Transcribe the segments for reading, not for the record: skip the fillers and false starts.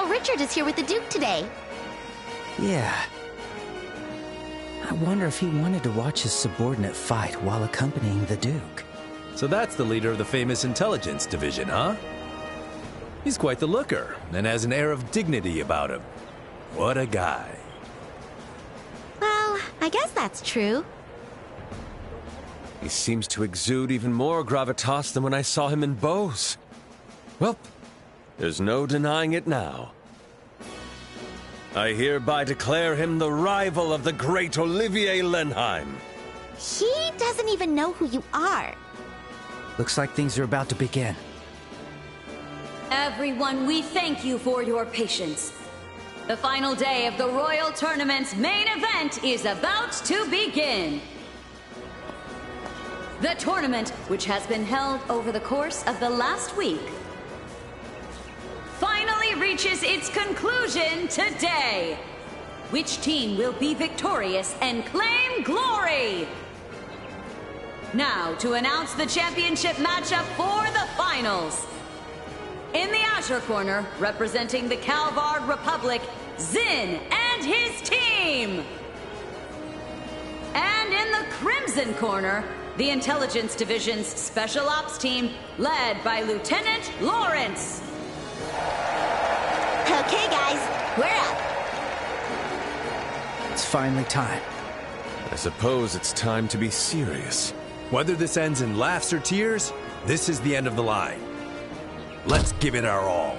Colonel Richard is here with the Duke today. Yeah. I wonder if he wanted to watch his subordinate fight while accompanying the Duke. So that's the leader of the famous intelligence division, huh? He's quite the looker, and has an air of dignity about him. What a guy. Well, I guess that's true. He seems to exude even more gravitas than when I saw him in Bose. Well, there's no denying it now. I hereby declare him the rival of the great Olivier Lenheim. He doesn't even know who you are. Looks like things are about to begin. Everyone, we thank you for your patience. The final day of the Royal Tournament's main event is about to begin. The tournament, which has been held over the course of the last week, finally reaches its conclusion today. Which team will be victorious and claim glory? Now, to announce the championship matchup for the finals. In the Azure Corner, representing the Calvard Republic, Zin and his team. And in the Crimson Corner, the Intelligence Division's Special Ops team, led by Lieutenant Lawrence. Okay, guys, we're up. It's finally time. I suppose it's time to be serious. Whether this ends in laughs or tears, this is the end of the line. Let's give it our all.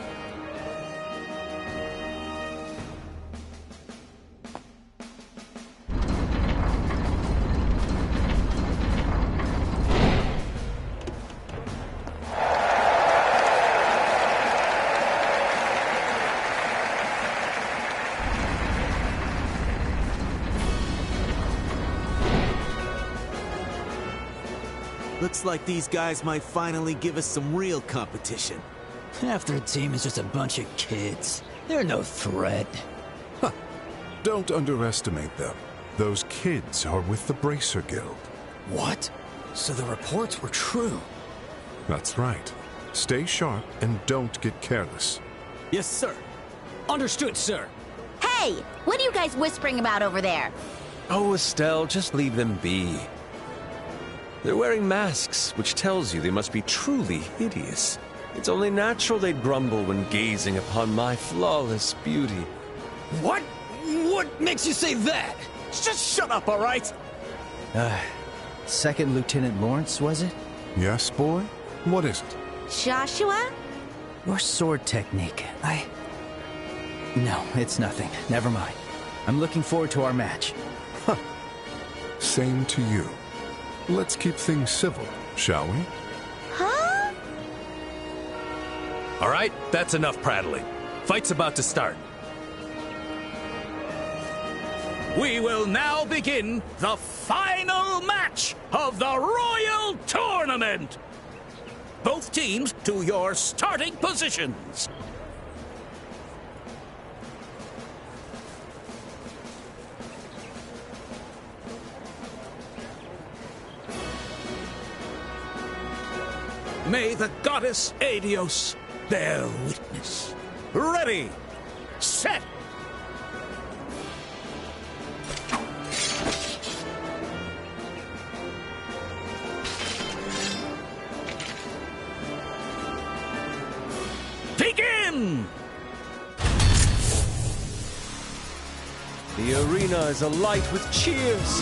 Looks like these guys might finally give us some real competition. Half their team is just a bunch of kids. They're no threat. Don't underestimate them. Those kids are with the Bracer Guild. What? So the reports were true? That's right. Stay sharp and don't get careless. Yes, sir. Understood, sir. Hey, what are you guys whispering about over there? Oh, Estelle, just leave them be. They're wearing masks, which tells you they must be truly hideous. It's only natural they'd grumble when gazing upon my flawless beauty. What? What makes you say that? Just shut up, all right? Second Lieutenant Lawrence, was it? Yes, boy? What is it? Joshua? Your sword technique. No, it's nothing. Never mind. I'm looking forward to our match. Same to you. Let's keep things civil, shall we? Huh? All right, that's enough prattling. Fight's about to start. We will now begin the final match of the Royal Tournament. Both teams to your starting positions. May the goddess Adios bear witness. Ready, set. Begin! The arena is alight with cheers.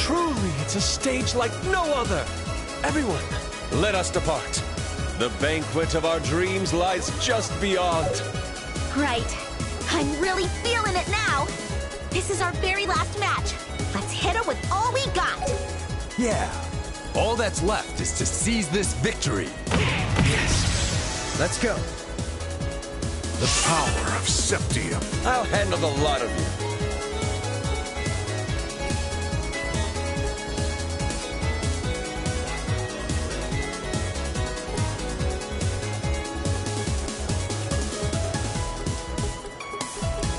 Truly, it's a stage like no other. Everyone, let us depart. The banquet of our dreams lies just beyond. Right. I'm really feeling it now. This is our very last match. Let's hit it with all we got. Yeah. All that's left is to seize this victory. Yes. Let's go. The power of Septium. I'll handle the lot of you.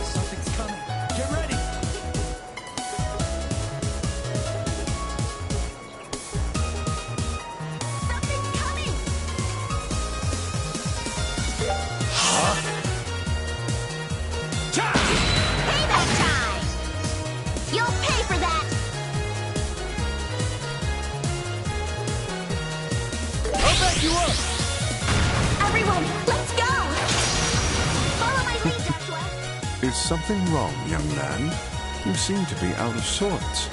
Something's coming. Get ready. Something's coming. back you up! Everyone, let's go! Follow my lead, Joshua! Is something wrong, young man? You seem to be out of sorts.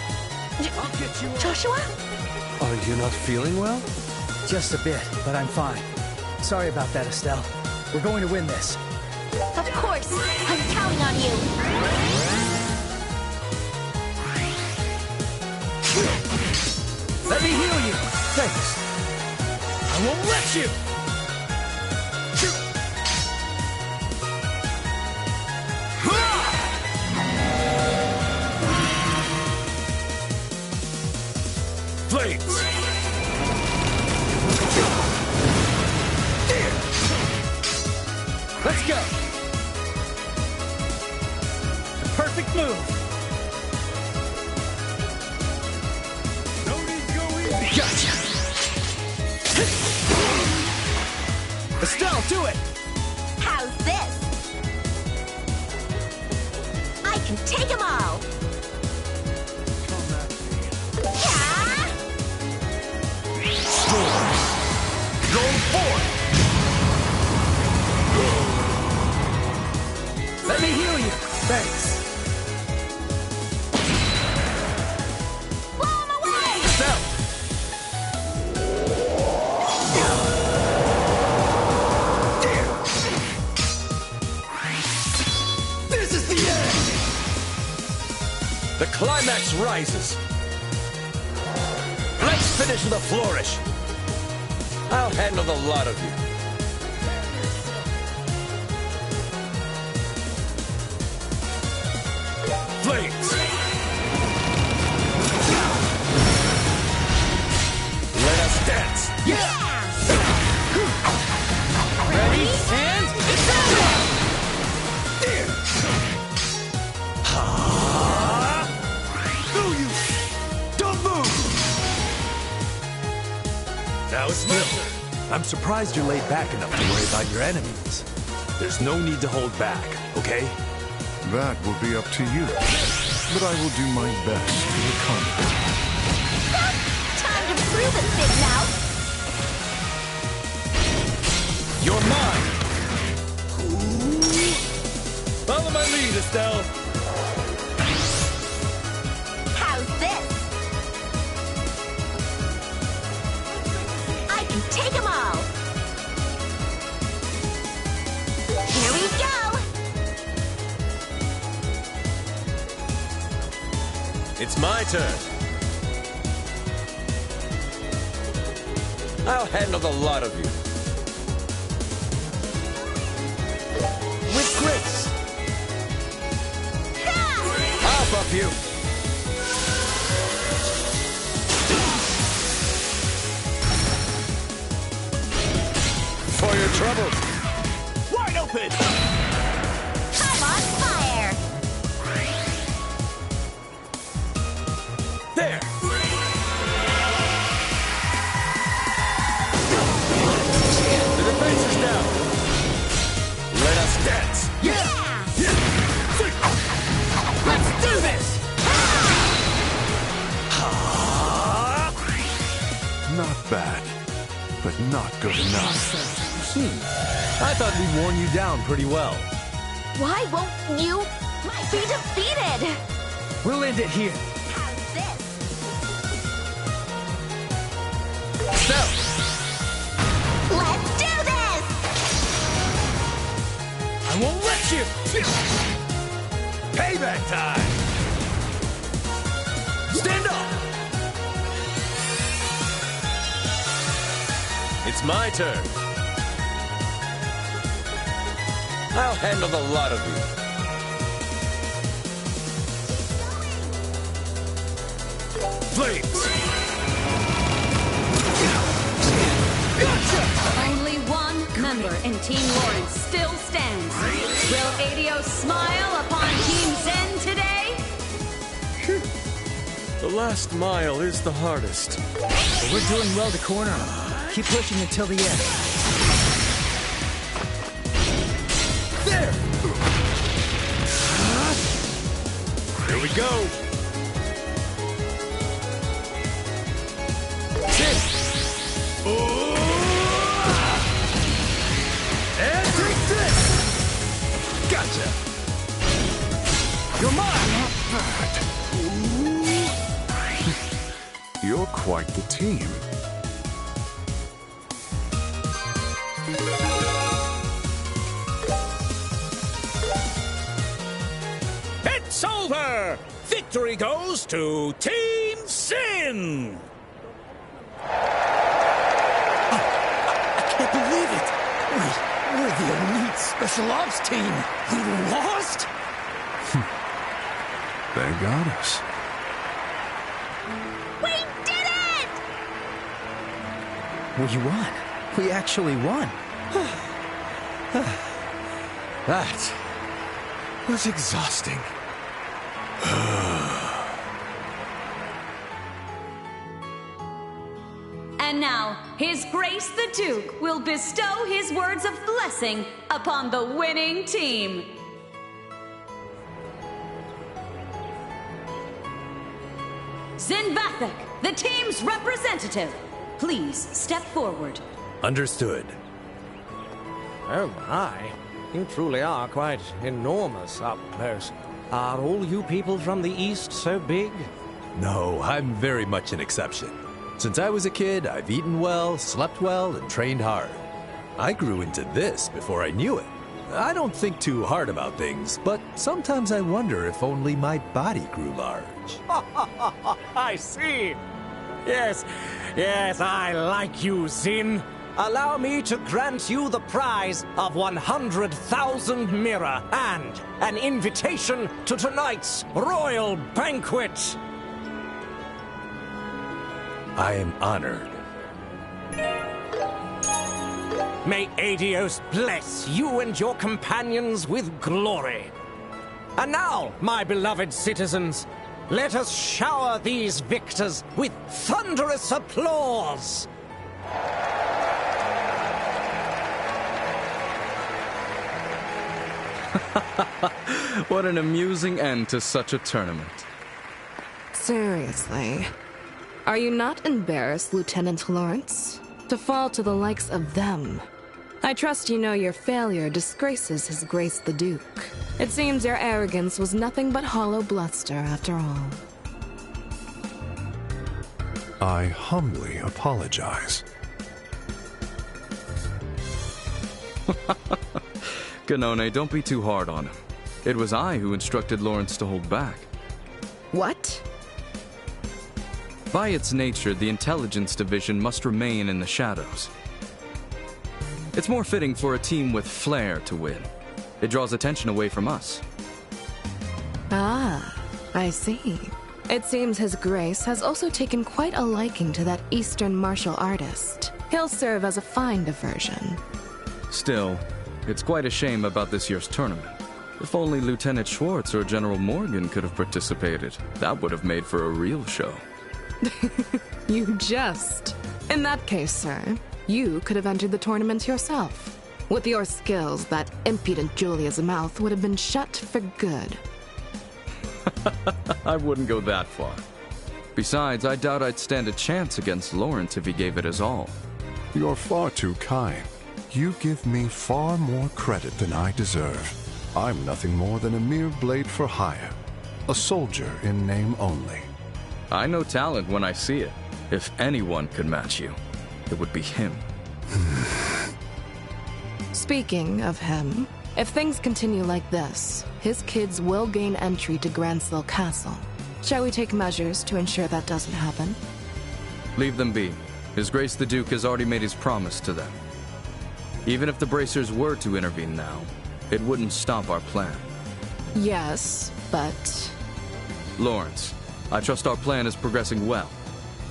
Joshua? Are you not feeling well? Just a bit, but I'm fine. Sorry about that, Estelle. We're going to win this. Of course! I'm counting on you! Let me heal you! Thanks. I won't let you! Flames! Let's go! The perfect move! No need to go easy! Gotcha! Estelle, do it! How's this? I can take them all! Yeah! Going forward! Let me heal you! Thanks. Blow 'em away! Step! This is the end! The climax rises. Let's finish with a flourish. I'll handle the lot of you. Flames! Let us dance. Yeah! Ready? And it's over! Don't move! Now it's my turn. I'm surprised you're laid back enough to worry about your enemies. There's no need to hold back, okay? That will be up to you. But I will do my best to accommodate. Time to prove it, Big Mouth! You're mine! Follow my lead, Estelle! How's this? I can take them all! Here we go! It's my turn. I'll handle the lot of you. With grace. I'll buff you. For your troubles. Wide open! I'm on fire! There. The defense is down. Let us dance. Yeah! Let's do this! Not bad, but not good enough. I thought we'd worn you down pretty well. Why won't you be defeated? We'll end it here. How's this? Step. Let's do this! I won't let you! Payback time! Stand up! It's my turn. I'll handle the lot of you. Flames! Only one member in Team Lawrence still stands. Will Adio smile upon Team Zen today? The last mile is the hardest. But we're doing well to corner him. Keep pushing until the end. There! Here we go! victory goes to Team Sin! I can't believe it! We're the elite special ops team! We lost? They got us. We did it! We won. We actually won. That was exhausting. And now, His Grace the Duke will bestow his words of blessing upon the winning team. Zinvathek, the team's representative, please step forward. Understood. Oh my, you truly are quite enormous up close. Are all you people from the East so big? No, I'm very much an exception. Since I was a kid, I've eaten well, slept well, and trained hard. I grew into this before I knew it. I don't think too hard about things, but sometimes I wonder if only my body grew large. I see. Yes, I like you, Zin. Allow me to grant you the prize of 100,000 mirror and an invitation to tonight's royal banquet. I am honored. May Adios bless you and your companions with glory. And now, my beloved citizens, let us shower these victors with thunderous applause. What an amusing end to such a tournament. Seriously. Are you not embarrassed, Lieutenant Lawrence? To fall to the likes of them? I trust you know your failure disgraces His Grace the Duke. It seems your arrogance was nothing but hollow bluster after all. I humbly apologize. Ganone, don't be too hard on him. It was I who instructed Lawrence to hold back. What? By its nature, the intelligence division must remain in the shadows. It's more fitting for a team with flair to win. It draws attention away from us. Ah, I see. It seems His Grace has also taken quite a liking to that Eastern martial artist. He'll serve as a fine diversion. Still, it's quite a shame about this year's tournament. If only Lieutenant Schwartz or General Morgan could have participated, that would have made for a real show. You jest. In that case, sir, you could have entered the tournament yourself. With your skills, that impudent Julia's mouth would have been shut for good. I wouldn't go that far. Besides, I doubt I'd stand a chance against Lawrence if he gave it his all. You're far too kind. You give me far more credit than I deserve. I'm nothing more than a mere blade for hire. A soldier in name only. I know talent when I see it. If anyone could match you, it would be him. Speaking of him, if things continue like this, his kids will gain entry to Grandsville Castle. Shall we take measures to ensure that doesn't happen? Leave them be. His Grace the Duke has already made his promise to them. Even if the Bracers were to intervene now, it wouldn't stop our plan. Yes, but... Lawrence, I trust our plan is progressing well.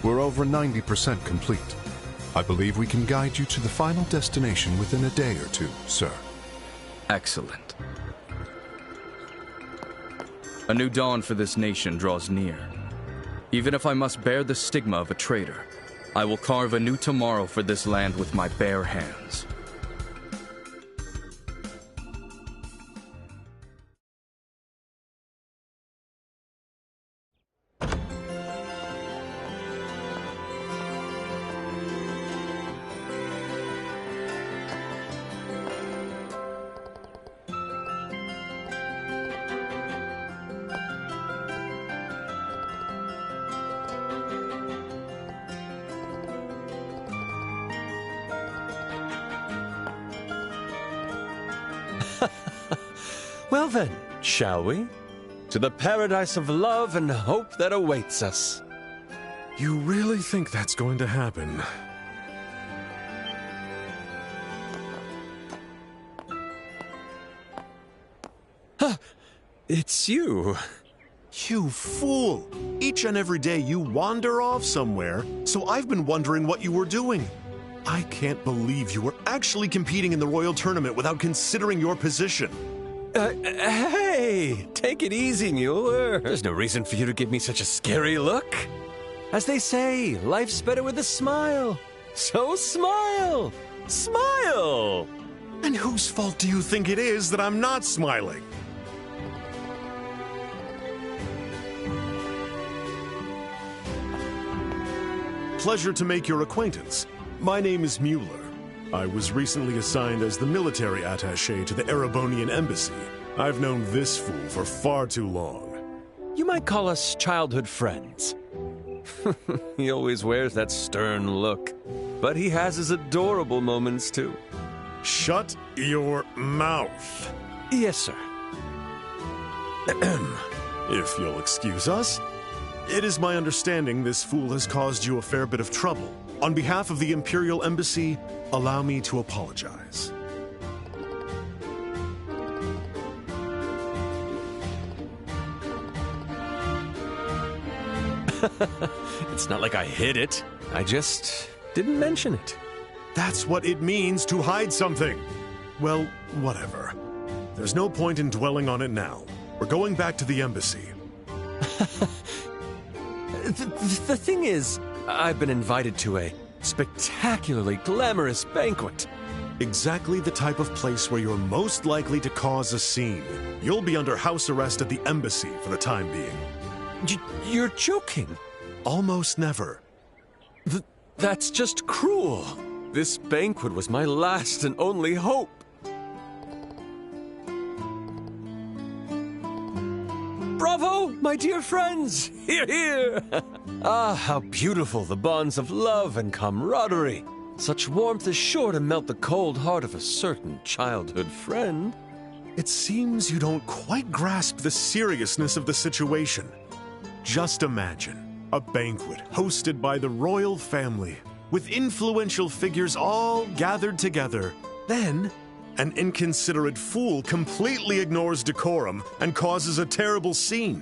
We're over 90% complete. I believe we can guide you to the final destination within a day or two, sir. Excellent. A new dawn for this nation draws near. Even if I must bear the stigma of a traitor, I will carve a new tomorrow for this land with my bare hands. Well then, shall we? to the paradise of love and hope that awaits us. You really think that's going to happen? It's you. You fool! Each and every day you wander off somewhere, so I've been wondering what you were doing. I can't believe you were actually competing in the Royal Tournament without considering your position. Hey! Take it easy, Mueller. There's no reason for you to give me such a scary look. As they say, life's better with a smile. So smile! Smile! And whose fault do you think it is that I'm not smiling? Pleasure to make your acquaintance. My name is Mueller. I was recently assigned as the military attaché to the Erebonian embassy. I've known this fool for far too long. You might call us childhood friends. He always wears that stern look, but he has his adorable moments too. Shut your mouth. Yes, sir. If you'll excuse us. It is my understanding this fool has caused you a fair bit of trouble. On behalf of the Imperial Embassy, allow me to apologize. It's not like I hid it. I just didn't mention it. That's what it means to hide something. Well, whatever. There's no point in dwelling on it now. We're going back to the embassy. The thing is, I've been invited to a spectacularly glamorous banquet. Exactly the type of place where you're most likely to cause a scene. You'll be under house arrest at the embassy for the time being. You're joking. Almost never. That's just cruel. This banquet was my last and only hope. Bravo, my dear friends! Hear, hear! Ah, how beautiful the bonds of love and camaraderie. Such warmth is sure to melt the cold heart of a certain childhood friend. It seems you don't quite grasp the seriousness of the situation. Just imagine a banquet hosted by the royal family, with influential figures all gathered together. Then, an inconsiderate fool completely ignores decorum and causes a terrible scene.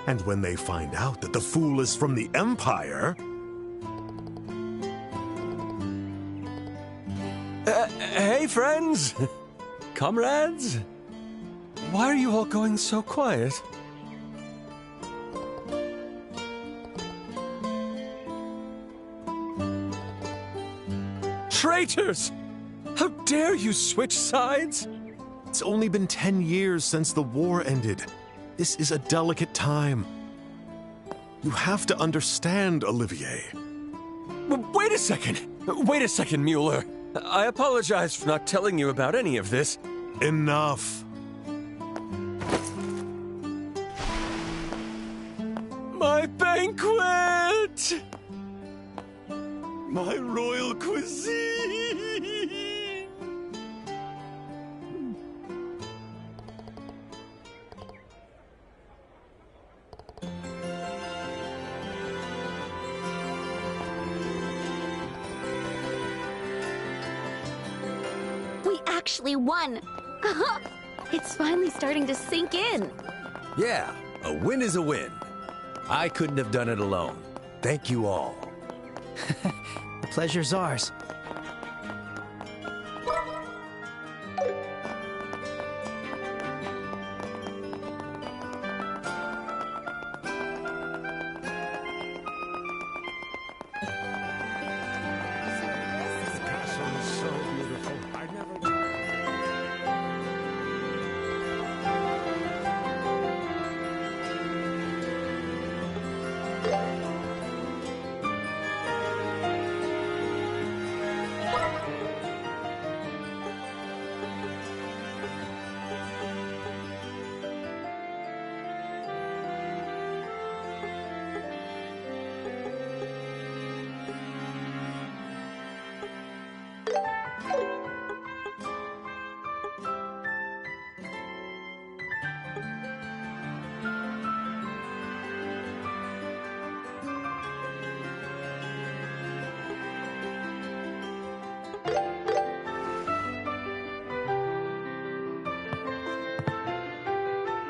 And when they find out that the fool is from the Empire... Hey, friends! Comrades? Why are you all going so quiet? Traitors! How dare you switch sides? It's only been 10 years since the war ended. This is a delicate time. You have to understand, Olivier. Wait a second! Wait a second, Mueller. I apologize for not telling you about any of this. Enough. My banquet! My royal cuisine! We actually won! It's finally starting to sink in. Yeah, a win is a win. I couldn't have done it alone. Thank you all. The pleasure's ours.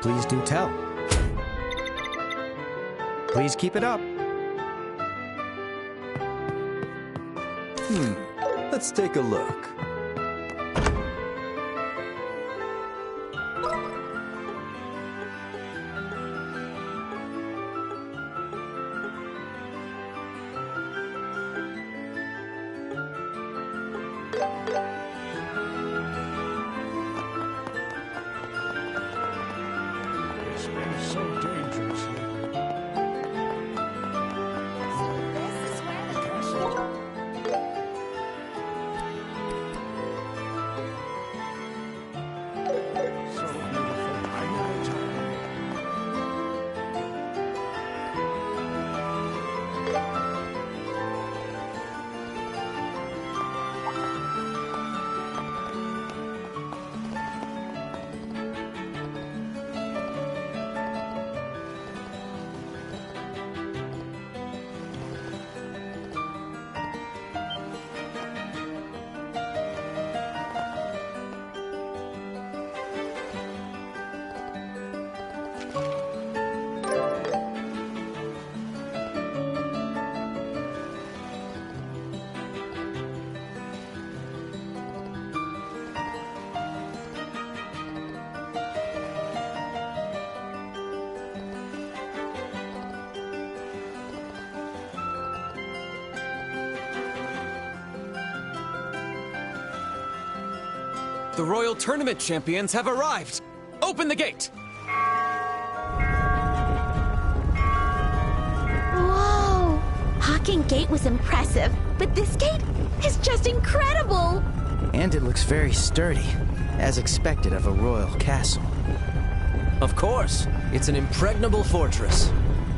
please do tell. Please keep it up. Let's take a look. It's been so dangerous here. So beautiful. I never tired. The Royal Tournament champions have arrived! Open the gate! Whoa! Hawking Gate was impressive, but this gate is just incredible! And it looks very sturdy, as expected of a royal castle. Of course, it's an impregnable fortress.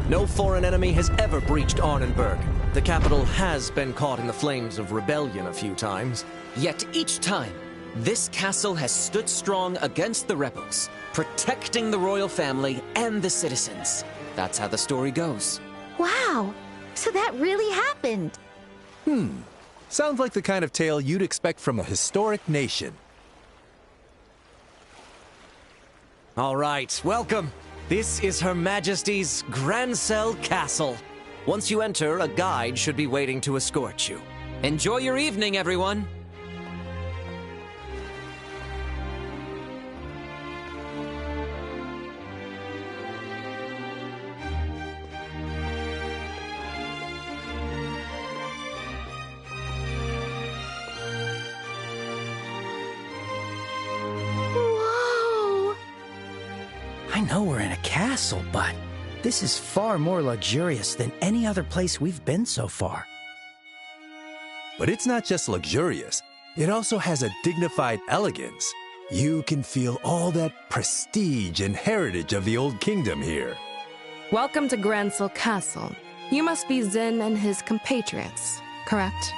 No foreign enemy has ever breached Arnenberg. The capital has been caught in the flames of rebellion a few times. Yet each time, this castle has stood strong against the rebels, protecting the royal family and the citizens. That's how the story goes. Wow! So that really happened! Sounds like the kind of tale you'd expect from a historic nation. All right, welcome. This is Her Majesty's Grancel Castle. Once you enter, a guide should be waiting to escort you. Enjoy your evening, everyone. Whoa! I know we're in a castle, but this is far more luxurious than any other place we've been so far. But it's not just luxurious, it also has a dignified elegance. You can feel all that prestige and heritage of the old kingdom here. Welcome to Grancel Castle. You must be Zin and his compatriots, correct?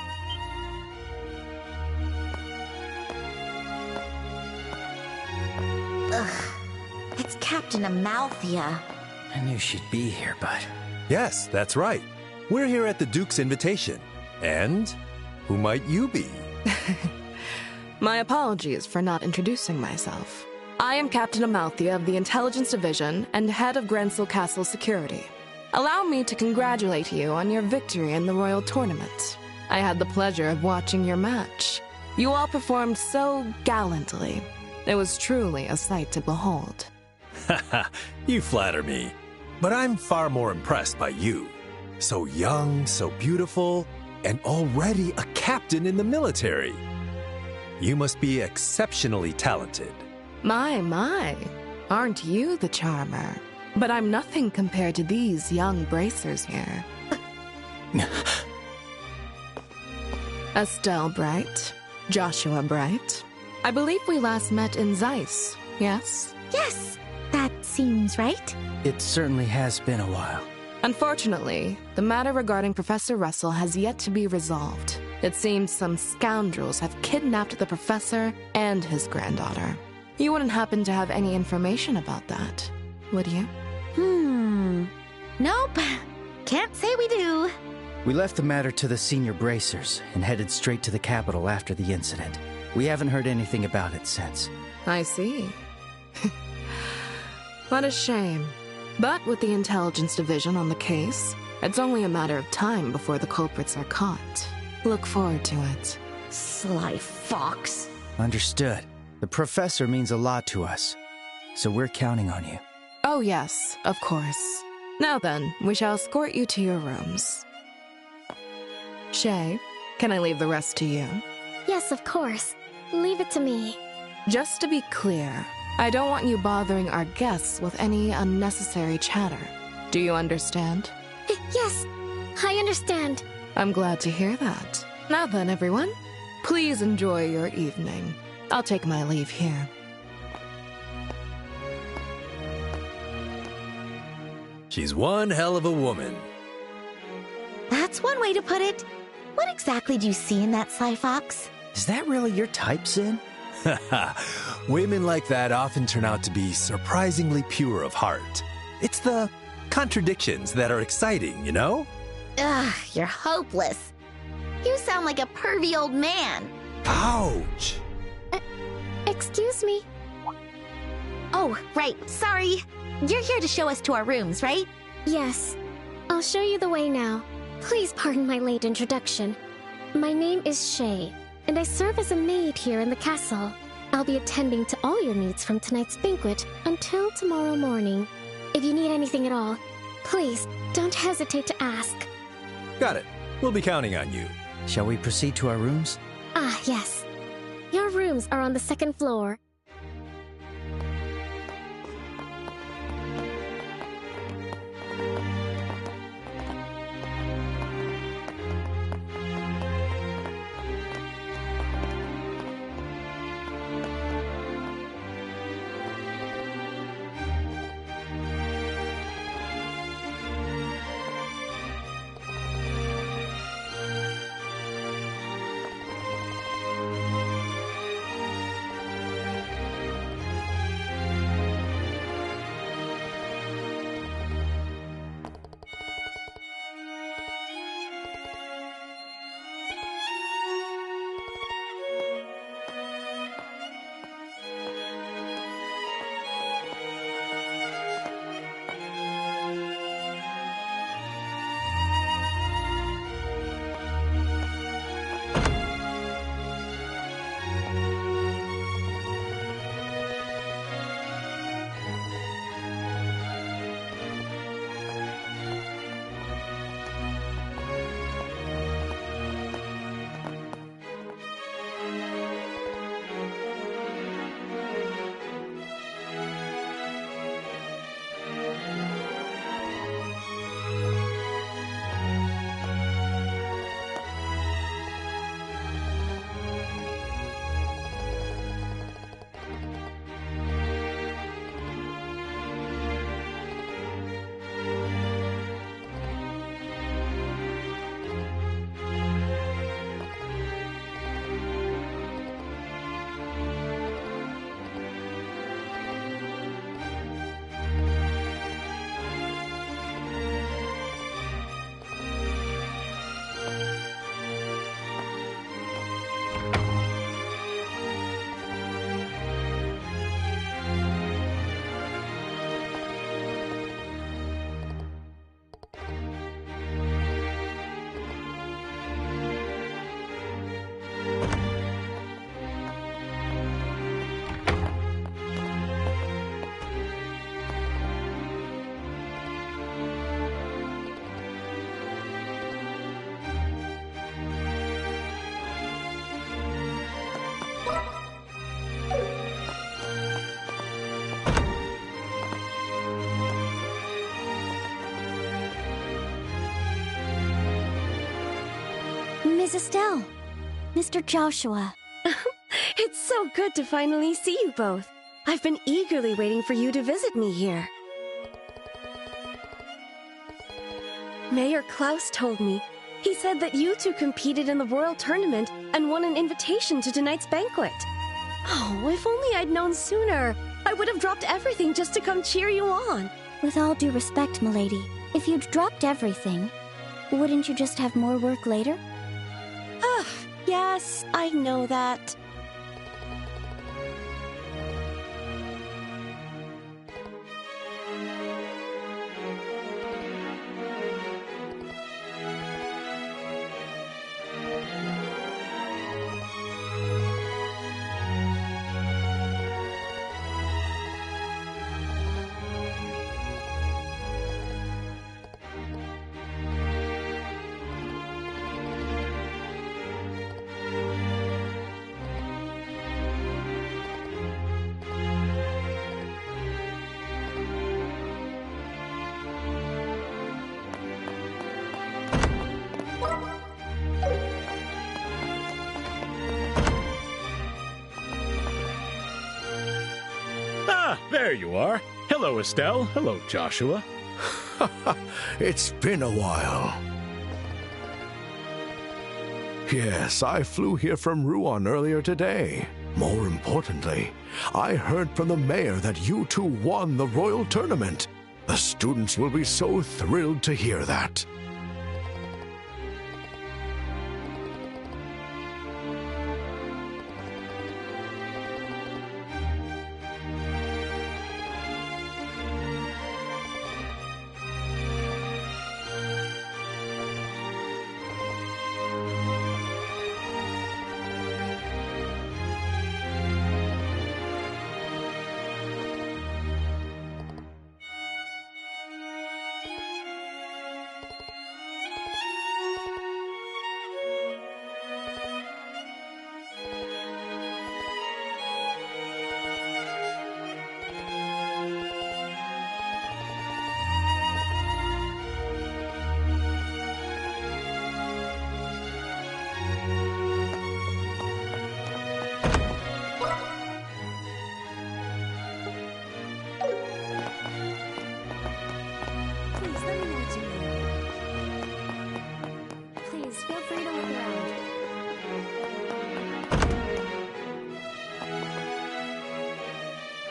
It's Captain Amalthea. I knew she'd be here, but... Yes, that's right. We're here at the Duke's invitation. And who might you be? My apologies for not introducing myself. I am Captain Amalthea of the Intelligence Division and head of Grancel Castle Security. Allow me to congratulate you on your victory in the Royal Tournament. I had the pleasure of watching your match. You all performed so gallantly. It was truly a sight to behold. Haha, you flatter me. But I'm far more impressed by you. So young, so beautiful, and already a captain in the military. You must be exceptionally talented. My, aren't you the charmer? But I'm nothing compared to these young bracers here. Estelle Bright, Joshua Bright. I believe we last met in Zeiss, yes? Yes, that seems right. It certainly has been a while. Unfortunately, the matter regarding Professor Russell has yet to be resolved. It seems some scoundrels have kidnapped the professor and his granddaughter. You wouldn't happen to have any information about that, would you? Nope. Can't say we do. We left the matter to the senior bracers and headed straight to the capital after the incident. We haven't heard anything about it since. I see. What a shame. But with the intelligence division on the case, it's only a matter of time before the culprits are caught. Look forward to it. Sly fox. Understood. The professor means a lot to us, so we're counting on you. Oh yes, of course. Now then, we shall escort you to your rooms. Shay, can I leave the rest to you? Yes, of course. Leave it to me. Just to be clear, I don't want you bothering our guests with any unnecessary chatter. Do you understand? Yes, I understand. I'm glad to hear that. Now then, everyone, please enjoy your evening. I'll take my leave here. She's one hell of a woman. That's one way to put it. What exactly do you see in that Sly Fox? Is that really your type, Sin? Women like that often turn out to be surprisingly pure of heart. It's the contradictions that are exciting, you know? Ugh, you're hopeless. You sound like a pervy old man. Ouch! Excuse me. Oh, right, sorry. You're here to show us to our rooms, right? Yes. I'll show you the way now. Please pardon my late introduction. My name is Shay, and I serve as a maid here in the castle. I'll be attending to all your needs from tonight's banquet until tomorrow morning. If you need anything at all, please don't hesitate to ask. Got it. We'll be counting on you. Shall we proceed to our rooms? Ah, yes. Your rooms are on the second floor. Ms. Estelle, Mr. Joshua. It's so good to finally see you both. I've been eagerly waiting for you to visit me here. Mayor Klaus told me. He said that you two competed in the Royal Tournament and won an invitation to tonight's banquet. Oh, if only I'd known sooner. I would have dropped everything just to come cheer you on. With all due respect, milady, if you'd dropped everything, wouldn't you just have more work later? Ugh, yes, I know that. Ah, there you are. Hello, Estelle. Hello, Joshua. It's been a while. Yes, I flew here from Ruan earlier today. More importantly, I heard from the mayor that you two won the Royal Tournament. The students will be so thrilled to hear that.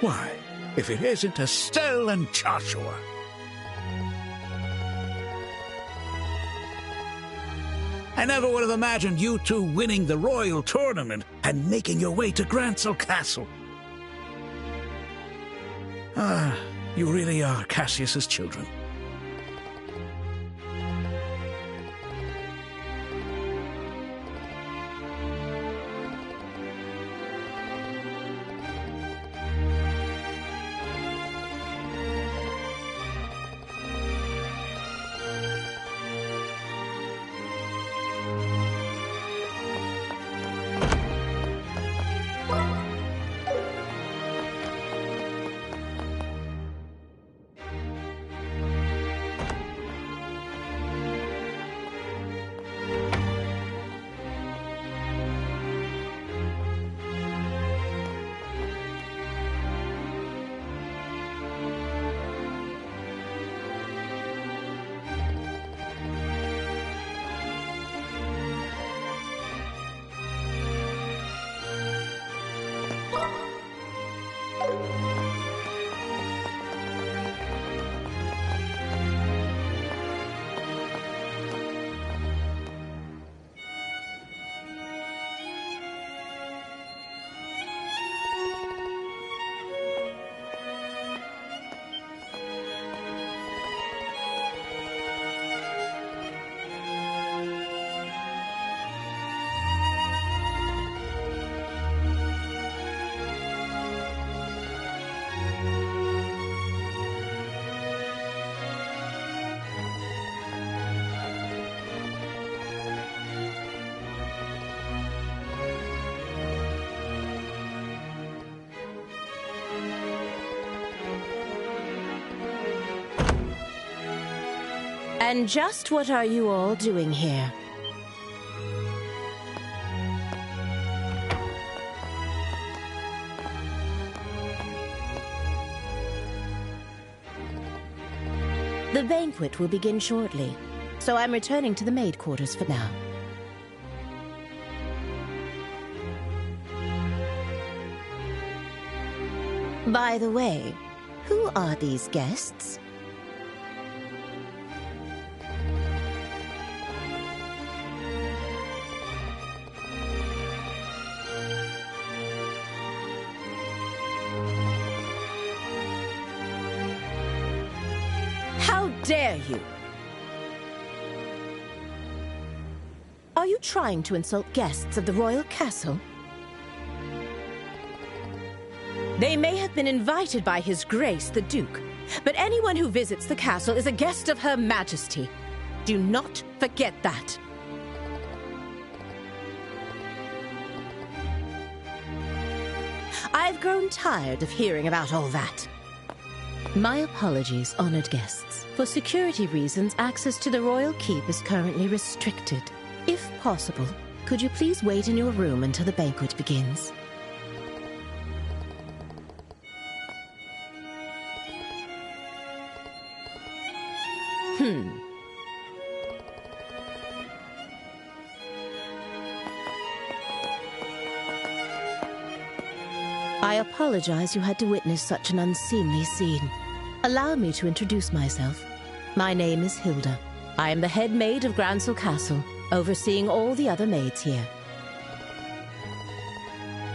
Why, if it isn't Estelle and Joshua. I never would have imagined you two winning the Royal Tournament and making your way to Grancel Castle. Ah, you really are Cassius's children. And just what are you all doing here? The banquet will begin shortly, so I'm returning to the maid quarters for now. By the way, who are these guests? How dare you? Are you trying to insult guests of the royal castle? They may have been invited by His Grace the Duke, but anyone who visits the castle is a guest of Her Majesty. Do not forget that. I've grown tired of hearing about all that. My apologies, honored guests. For security reasons, access to the royal keep is currently restricted. If possible, could you please wait in your room until the banquet begins? I apologize you had to witness such an unseemly scene. Allow me to introduce myself. My name is Hilda. I am the head maid of Gransel Castle, overseeing all the other maids here.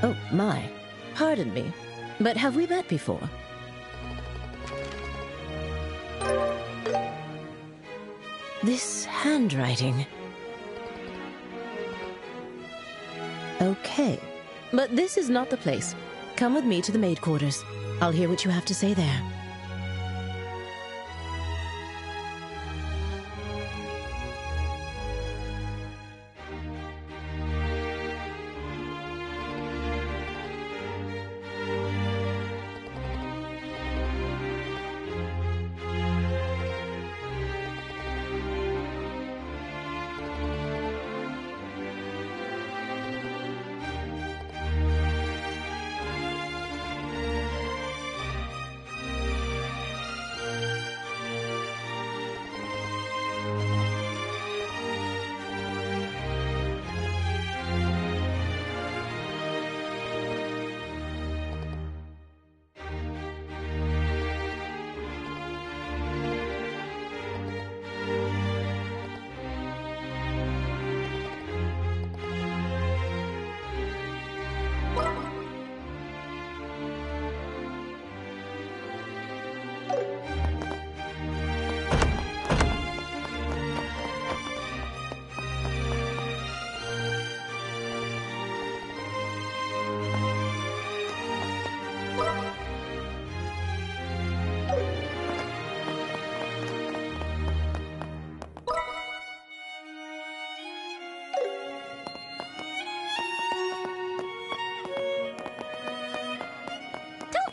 Oh, my. Pardon me, but have we met before? This handwriting... Okay, but this is not the place. Come with me to the maid quarters. I'll hear what you have to say there.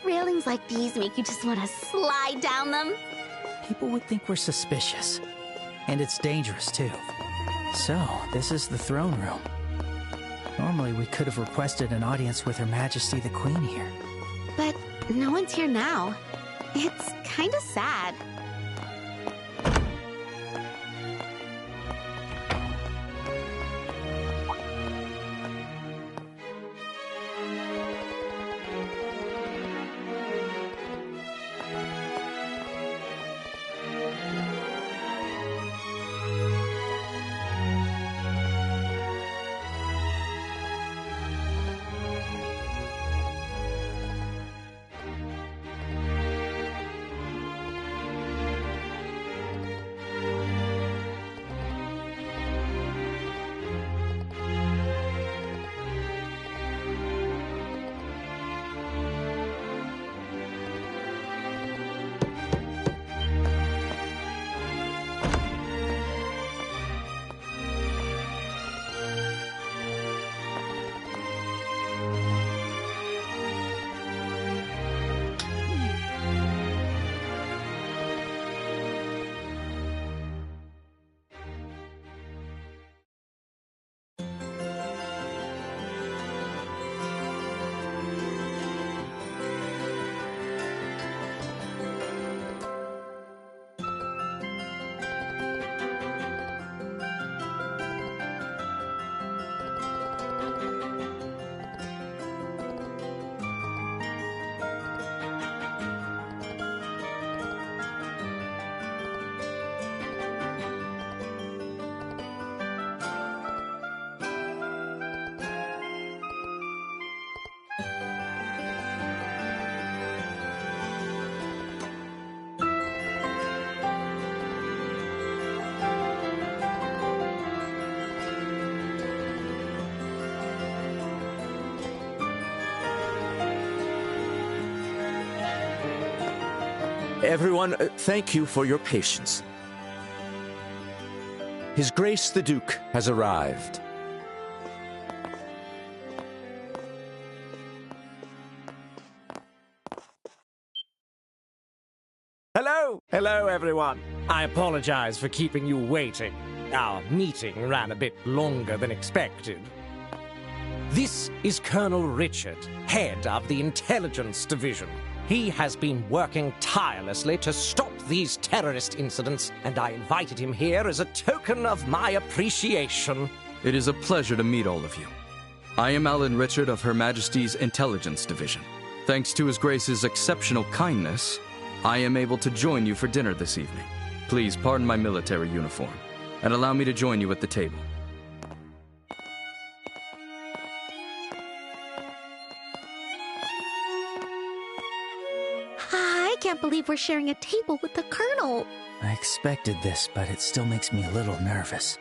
Railings like these make you just want to slide down them. People would think we're suspicious. And it's dangerous, too. So, this is the throne room. Normally, we could have requested an audience with Her Majesty the Queen here. But no one's here now. It's kind of sad. Everyone, thank you for your patience. His Grace the Duke has arrived. Hello, everyone. I apologize for keeping you waiting. Our meeting ran a bit longer than expected. This is Colonel Richard, head of the Intelligence Division. He has been working tirelessly to stop these terrorist incidents, and I invited him here as a token of my appreciation. It is a pleasure to meet all of you. I am Alan Richard of Her Majesty's Intelligence Division. Thanks to His Grace's exceptional kindness, I am able to join you for dinner this evening. Please pardon my military uniform, and allow me to join you at the table. I can't believe we're sharing a table with the Colonel. I expected this, but it still makes me a little nervous.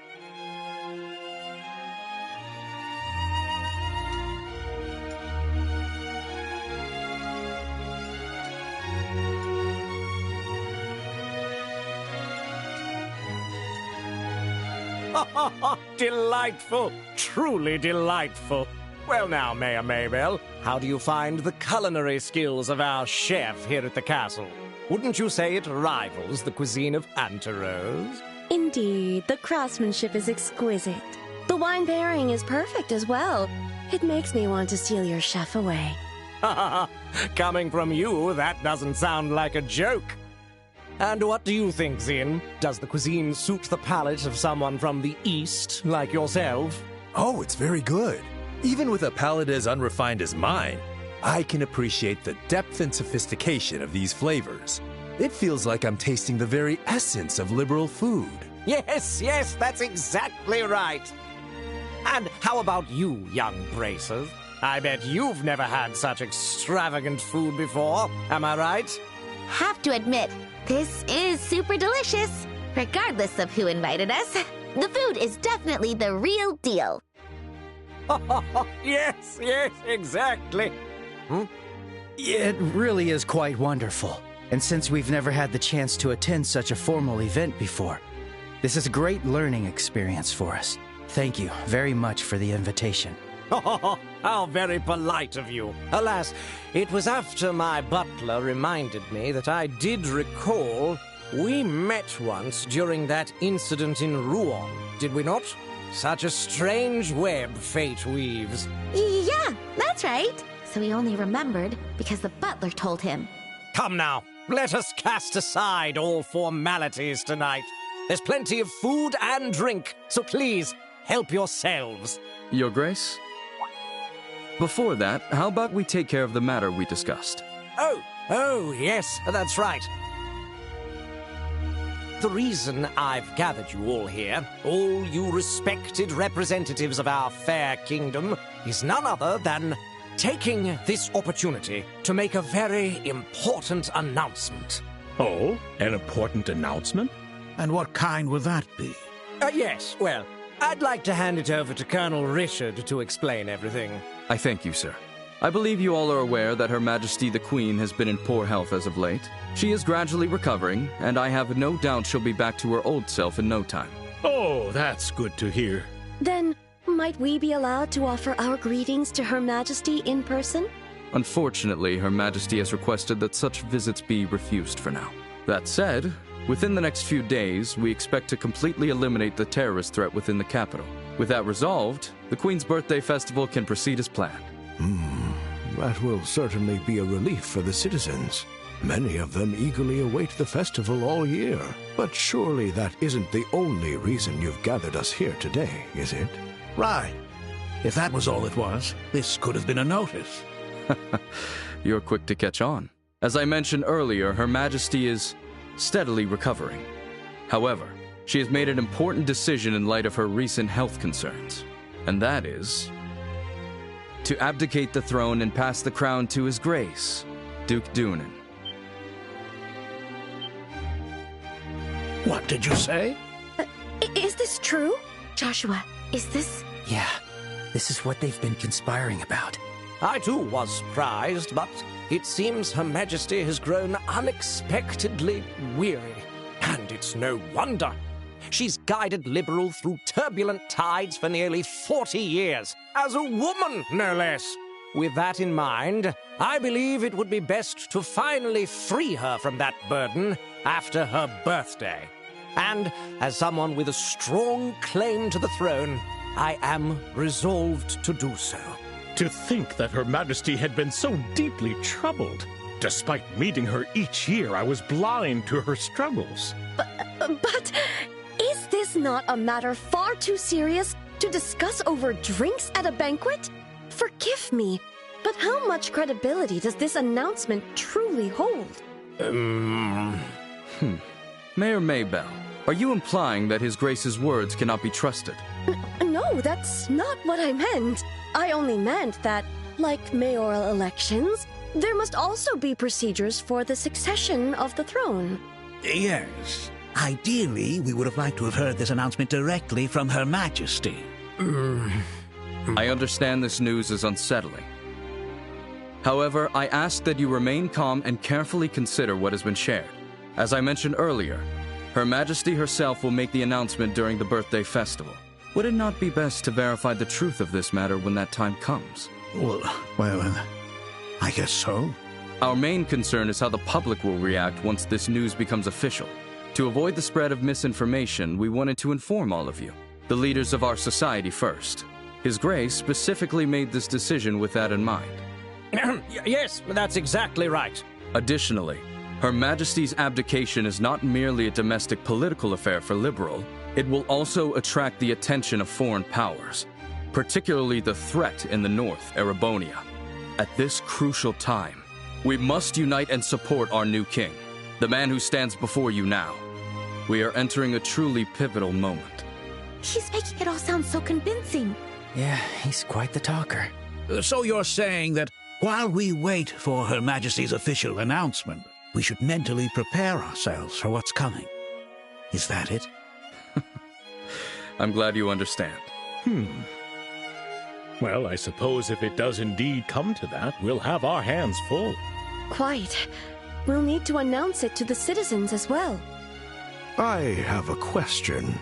Delightful! Truly delightful! Well now, Mayor Maybell, how do you find the culinary skills of our chef here at the castle? Wouldn't you say it rivals the cuisine of Anterose? Indeed, the craftsmanship is exquisite. The wine pairing is perfect as well. It makes me want to steal your chef away. Coming from you, that doesn't sound like a joke. And what do you think, Zin? Does the cuisine suit the palate of someone from the East, like yourself? Oh, it's very good. Even with a palate as unrefined as mine, I can appreciate the depth and sophistication of these flavors. It feels like I'm tasting the very essence of liberal food. Yes, that's exactly right. And how about you, young bracers? I bet you've never had such extravagant food before, am I right? Have to admit, this is super delicious. Regardless of who invited us, the food is definitely the real deal. Yes, exactly. It really is quite wonderful. And since we've never had the chance to attend such a formal event before, this is a great learning experience for us. Thank you very much for the invitation. How very polite of you. Alas, it was after my butler reminded me that I did recall we met once during that incident in Rouen, did we not? Such a strange web fate weaves. Yeah, that's right. So he only remembered because the butler told him. Come now, let us cast aside all formalities tonight. There's plenty of food and drink, so please, help yourselves. Your Grace? Before that, how about we take care of the matter we discussed? Oh, yes, that's right. The reason I've gathered you all here, all you respected representatives of our fair kingdom, is none other than taking this opportunity to make a very important announcement. Oh, an important announcement? And what kind would that be? Yes, well, I'd like to hand it over to Colonel Richard to explain everything. I thank you, sir. I believe you all are aware that Her Majesty the Queen has been in poor health as of late. She is gradually recovering, and I have no doubt she'll be back to her old self in no time. Oh, that's good to hear. Then, might we be allowed to offer our greetings to Her Majesty in person? Unfortunately, Her Majesty has requested that such visits be refused for now. That said, within the next few days, we expect to completely eliminate the terrorist threat within the capital. With that resolved, the Queen's birthday festival can proceed as planned. That will certainly be a relief for the citizens. Many of them eagerly await the festival all year. But surely that isn't the only reason you've gathered us here today, is it? Right. If that was all it was, this could have been a notice. You're quick to catch on. As I mentioned earlier, Her Majesty is steadily recovering. However, she has made an important decision in light of her recent health concerns, and that is to abdicate the throne and pass the crown to His Grace, Duke Dunan. What did you say? Is this true? Joshua, is this... Yeah, this is what they've been conspiring about. I too was surprised, but it seems Her Majesty has grown unexpectedly weary. And it's no wonder. She's guided Liberal through turbulent tides for nearly 40 years, as a woman, no less. With that in mind, I believe it would be best to finally free her from that burden after her birthday. And as someone with a strong claim to the throne, I am resolved to do so. To think that Her Majesty had been so deeply troubled. Despite meeting her each year, I was blind to her struggles. But is this not a matter far too serious to discuss over drinks at a banquet? Forgive me, but how much credibility does this announcement truly hold? Mayor Maybell, are you implying that His Grace's words cannot be trusted? No, that's not what I meant. I only meant that, like mayoral elections, there must also be procedures for the succession of the throne. Yes. Ideally, we would have liked to have heard this announcement directly from Her Majesty. I understand this news is unsettling. However, I ask that you remain calm and carefully consider what has been shared. As I mentioned earlier, Her Majesty herself will make the announcement during the birthday festival. Would it not be best to verify the truth of this matter when that time comes? Well, I guess so. Our main concern is how the public will react once this news becomes official. To avoid the spread of misinformation, we wanted to inform all of you, the leaders of our society first. His Grace specifically made this decision with that in mind. Yes, that's exactly right. Additionally, Her Majesty's abdication is not merely a domestic political affair for Liberal. It will also attract the attention of foreign powers, particularly the threat in the north, Erebonia. At this crucial time, we must unite and support our new king, the man who stands before you now. We are entering a truly pivotal moment. He's making it all sound so convincing. Yeah, he's quite the talker. So you're saying that while we wait for Her Majesty's official announcement, we should mentally prepare ourselves for what's coming. Is that it? I'm glad you understand. Well, I suppose if it does indeed come to that, we'll have our hands full. Quite. We'll need to announce it to the citizens as well. I have a question.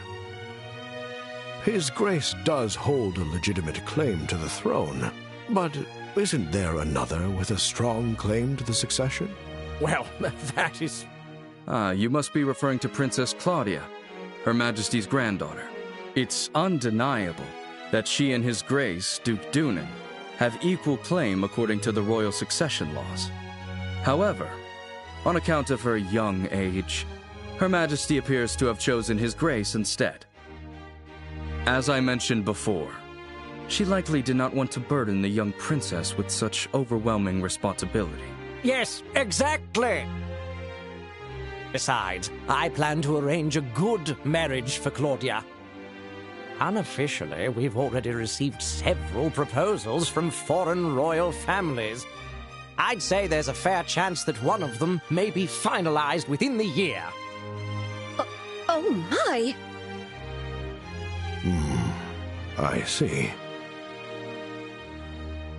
His Grace does hold a legitimate claim to the throne, but isn't there another with a strong claim to the succession? Well, that is... You must be referring to Princess Claudia, Her Majesty's granddaughter. It's undeniable that she and His Grace, Duke Dunan, have equal claim according to the royal succession laws. However, on account of her young age, Her Majesty appears to have chosen His Grace instead. As I mentioned before, she likely did not want to burden the young princess with such overwhelming responsibility. Yes, exactly! Besides, I plan to arrange a good marriage for Claudia. Unofficially, we've already received several proposals from foreign royal families. I'd say there's a fair chance that one of them may be finalized within the year. Oh my! I see.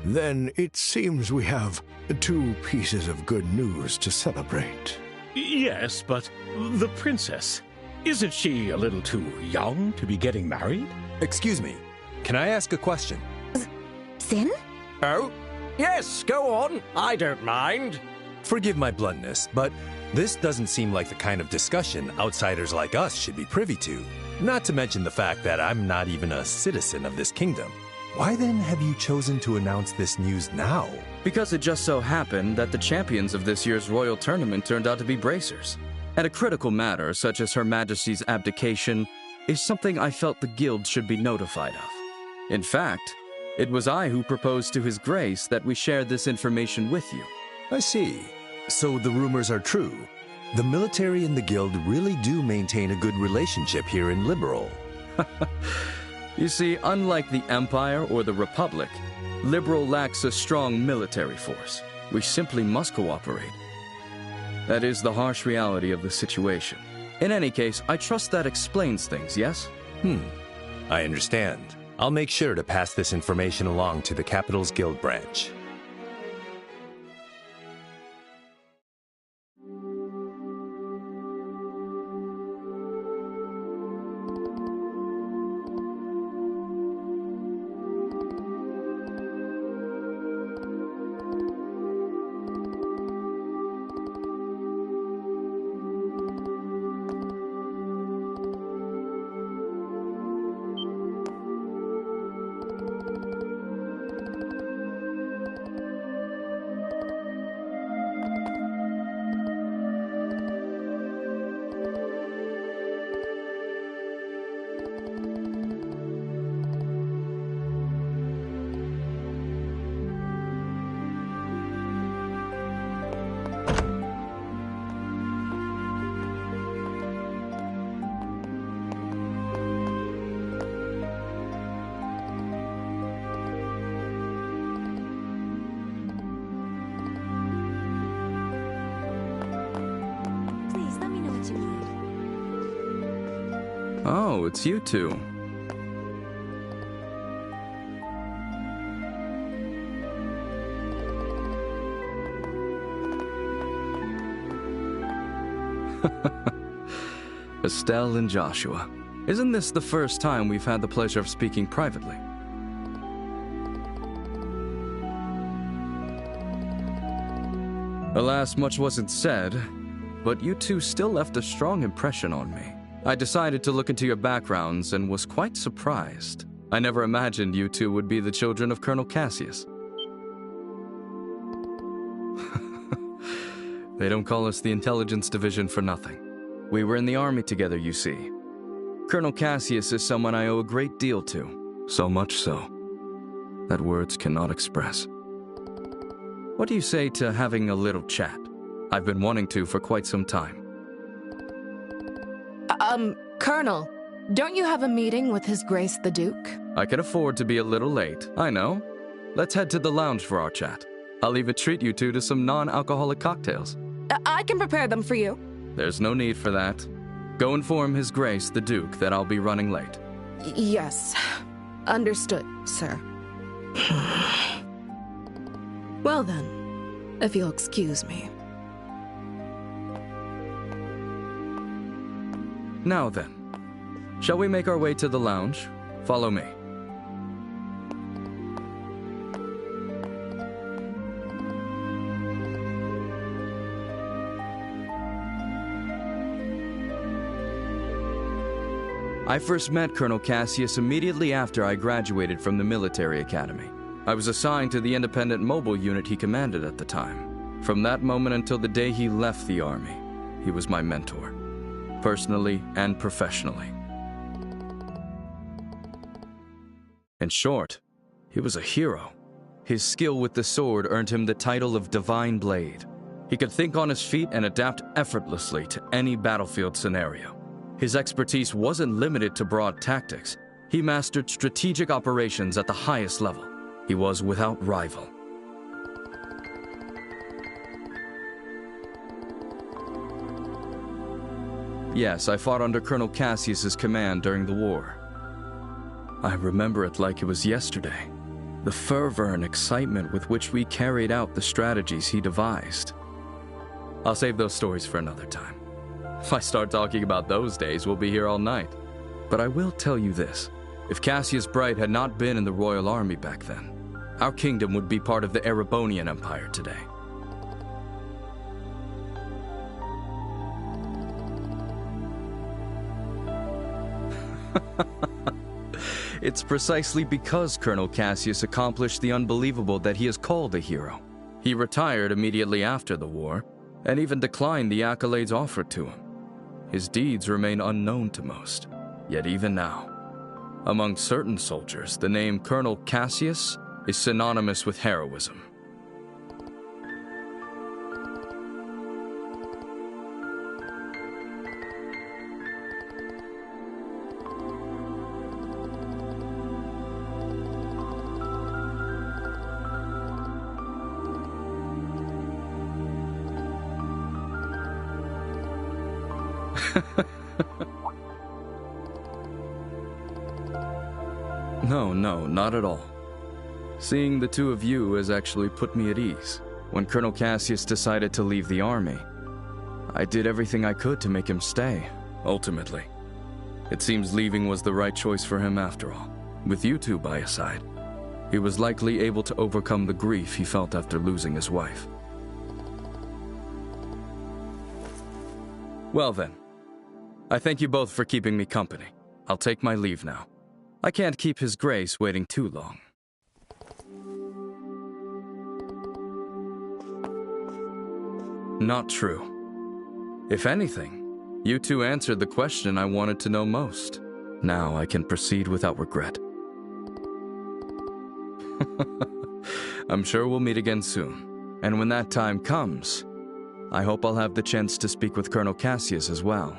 Then it seems we have 2 pieces of good news to celebrate. Yes, but the princess, isn't she a little too young to be getting married? Excuse me, can I ask a question? Sin? Oh? Yes, go on. I don't mind. Forgive my bluntness, but this doesn't seem like the kind of discussion outsiders like us should be privy to. Not to mention the fact that I'm not even a citizen of this kingdom. Why then have you chosen to announce this news now? Because it just so happened that the champions of this year's royal tournament turned out to be bracers. And a critical matter, such as Her Majesty's abdication, is something I felt the guild should be notified of. In fact, it was I who proposed to His Grace that we share this information with you. I see. So the rumors are true. The military and the guild really do maintain a good relationship here in Liberal. You see, unlike the Empire or the Republic, Liberal lacks a strong military force. We simply must cooperate. That is the harsh reality of the situation. In any case, I trust that explains things, yes? I understand. I'll make sure to pass this information along to the Capital's Guild branch. Oh, it's you two. Estelle and Joshua. Isn't this the first time we've had the pleasure of speaking privately? Alas, much wasn't said, but you two still left a strong impression on me. I decided to look into your backgrounds and was quite surprised. I never imagined you two would be the children of Colonel Cassius. They don't call us the Intelligence Division for nothing. We were in the army together, you see. Colonel Cassius is someone I owe a great deal to. So much so that words cannot express. What do you say to having a little chat? I've been wanting to for quite some time. Colonel, don't you have a meeting with His Grace the Duke? I can afford to be a little late, I know. Let's head to the lounge for our chat. I'll even treat you two to some non-alcoholic cocktails. I can prepare them for you. There's no need for that. Go inform His Grace the Duke that I'll be running late. Yes. Understood, sir. Well then, if you'll excuse me. Now then, shall we make our way to the lounge? Follow me. I first met Colonel Cassius immediately after I graduated from the military academy. I was assigned to the independent mobile unit he commanded at the time. From that moment until the day he left the army, he was my mentor, personally and professionally. In short, he was a hero. His skill with the sword earned him the title of Divine Blade. He could think on his feet and adapt effortlessly to any battlefield scenario. His expertise wasn't limited to broad tactics. He mastered strategic operations at the highest level. He was without rival. Yes, I fought under Colonel Cassius's command during the war. I remember it like it was yesterday. The fervor and excitement with which we carried out the strategies he devised. I'll save those stories for another time. If I start talking about those days, we'll be here all night. But I will tell you this. If Cassius Bright had not been in the Royal Army back then, our kingdom would be part of the Erebonian Empire today. It's precisely because Colonel Cassius accomplished the unbelievable that he is called a hero. He retired immediately after the war, and even declined the accolades offered to him. His deeds remain unknown to most, yet even now, among certain soldiers, the name Colonel Cassius is synonymous with heroism. No, not at all. Seeing the two of you has actually put me at ease. When Colonel Cassius decided to leave the army, I did everything I could to make him stay, ultimately. It seems leaving was the right choice for him after all. With you two by his side, he was likely able to overcome the grief he felt after losing his wife. Well then, I thank you both for keeping me company. I'll take my leave now. I can't keep His Grace waiting too long. Not true. If anything, you two answered the question I wanted to know most. Now I can proceed without regret. I'm sure we'll meet again soon. And when that time comes, I hope I'll have the chance to speak with Colonel Cassius as well.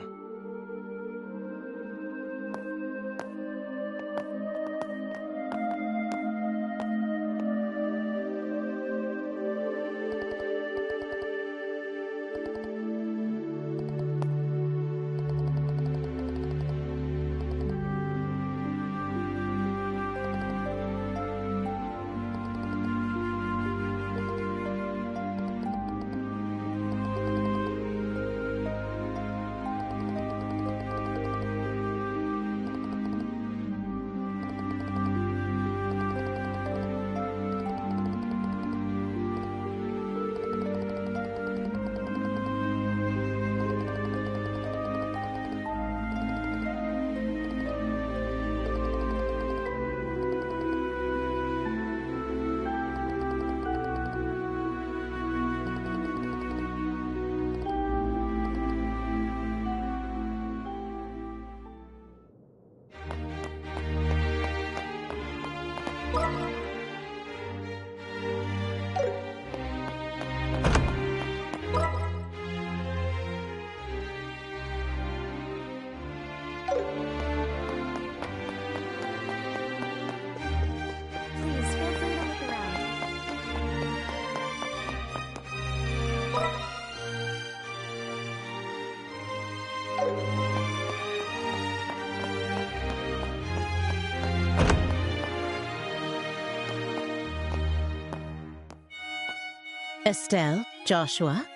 Estelle, Joshua,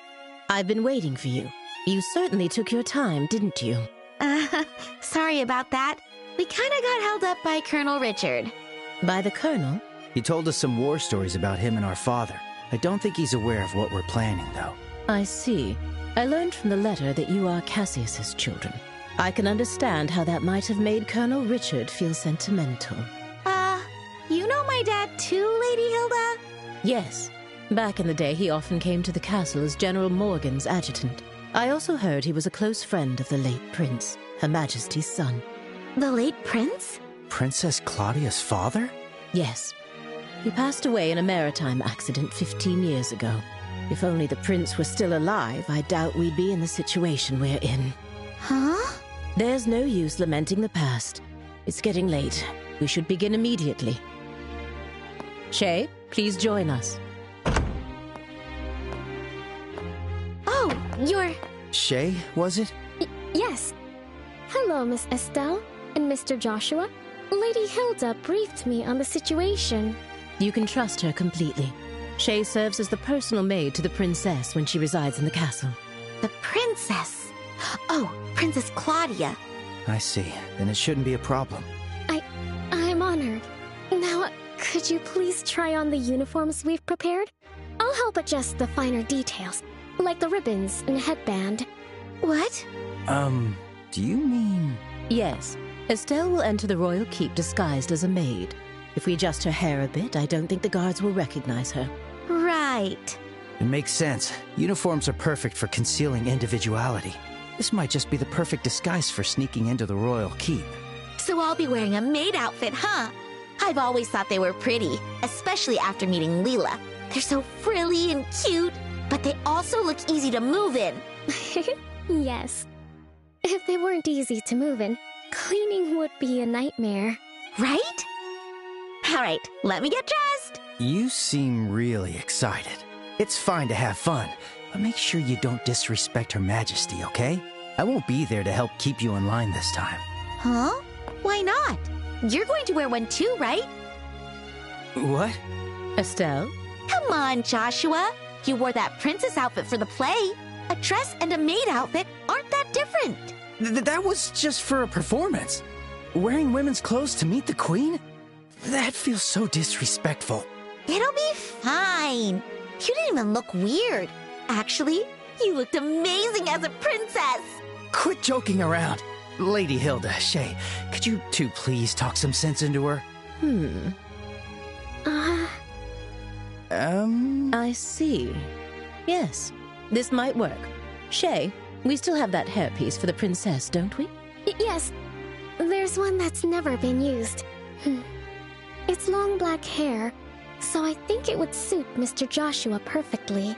I've been waiting for you. You certainly took your time, didn't you? Sorry about that. We kinda got held up by Colonel Richard. By the Colonel? He told us some war stories about him and our father. I don't think he's aware of what we're planning, though. I see. I learned from the letter that you are Cassius's children. I can understand how that might have made Colonel Richard feel sentimental. You know my dad too, Lady Hilda? Yes. Back in the day, he often came to the castle as General Morgan's adjutant. I also heard he was a close friend of the late prince, Her Majesty's son. The late prince? Princess Claudia's father? Yes. He passed away in a maritime accident 15 years ago. If only the prince were still alive, I doubt we'd be in the situation we're in. Huh? There's no use lamenting the past. It's getting late. We should begin immediately. Shay, please join us. Oh, you're... Shay, was it? Yes. Hello, Miss Estelle and Mr. Joshua. Lady Hilda briefed me on the situation. You can trust her completely. Shay serves as the personal maid to the princess when she resides in the castle. The princess? Oh, Princess Claudia. I see. Then it shouldn't be a problem. I'm honored. Now, could you please try on the uniforms we've prepared? I'll help adjust the finer details, like the ribbons and headband. What? Do you mean... Yes. Estelle will enter the royal keep disguised as a maid. If we adjust her hair a bit, I don't think the guards will recognize her. Right. It makes sense. Uniforms are perfect for concealing individuality. This might just be the perfect disguise for sneaking into the royal keep. So I'll be wearing a maid outfit, huh? I've always thought they were pretty, especially after meeting Leela. They're so frilly and cute, but they also look easy to move in. Yes. If they weren't easy to move in, cleaning would be a nightmare. Right? All right, let me get dressed. You seem really excited. It's fine to have fun, but make sure you don't disrespect Her Majesty, okay? I won't be there to help keep you in line this time. Huh? Why not? You're going to wear one too, right? What? Estelle? Come on, Joshua. You wore that princess outfit for the play. A dress and a maid outfit aren't that different. That was just for a performance. Wearing women's clothes to meet the queen? That feels so disrespectful. It'll be fine. You didn't even look weird. Actually, you looked amazing as a princess. Quit joking around. Lady Hilda, Shay, could you two please talk some sense into her? I see. Yes, this might work. Shay, we still have that hairpiece for the princess, don't we? Yes. There's one that's never been used. It's long black hair, so I think it would suit Mr. Joshua perfectly.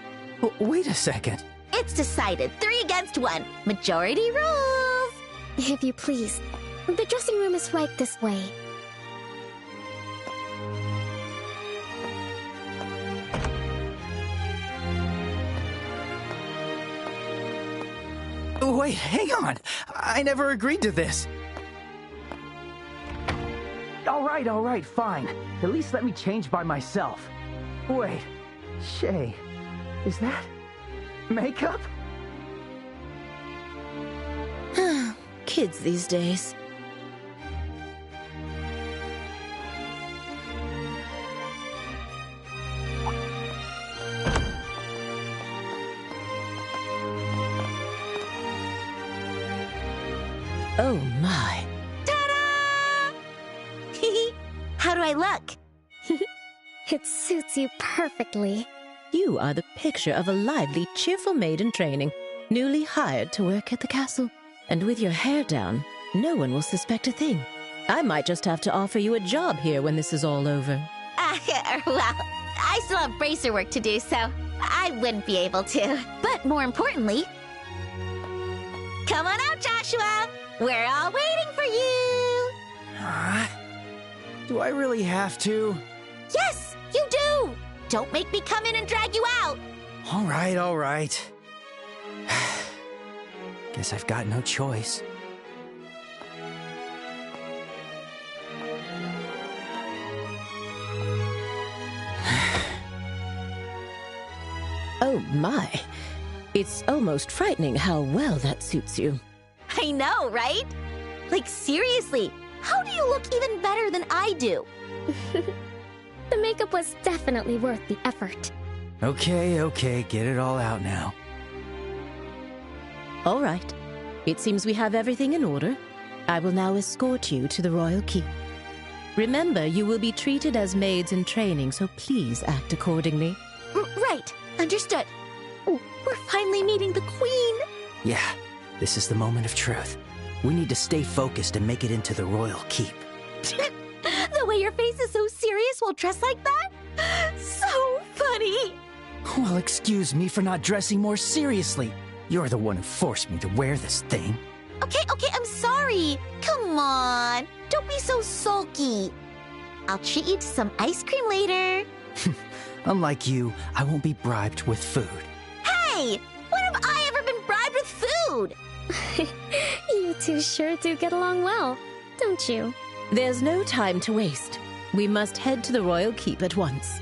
Wait a second. It's decided. 3 against 1. Majority rules. If you please. The dressing room is right this way. Wait, hang on. I never agreed to this. All right, fine. At least let me change by myself. Wait, Shay, is that makeup? Kids these days. Oh my. Ta-da! How do I look? It suits you perfectly. You are the picture of a lively, cheerful maid in training, newly hired to work at the castle. And with your hair down, no one will suspect a thing. I might just have to offer you a job here when this is all over. Well, I still have bracer work to do, so I wouldn't be able to. But more importantly, come on out, Joshua! We're all waiting for you! Do I really have to? Yes, you do! Don't make me come in and drag you out! All right. Guess I've got no choice. Oh my. It's almost frightening how well that suits you. I know, right? Like, seriously, how do you look even better than I do? The makeup was definitely worth the effort. Okay, get it all out now. All right. It seems we have everything in order. I will now escort you to the royal keep. Remember, you will be treated as maids in training, so please act accordingly. Right, understood. Oh, we're finally meeting the queen. Yeah, this is the moment of truth. We need to stay focused and make it into the royal keep. The way your face is so serious while dressed like that? So funny. Well, excuse me for not dressing more seriously. You're the one who forced me to wear this thing. Okay, I'm sorry. Come on, don't be so sulky. I'll treat you to some ice cream later. Unlike you, I won't be bribed with food. Hey, when have I ever been bribed with food? You two sure do get along well, don't you? There's no time to waste. We must head to the royal keep at once.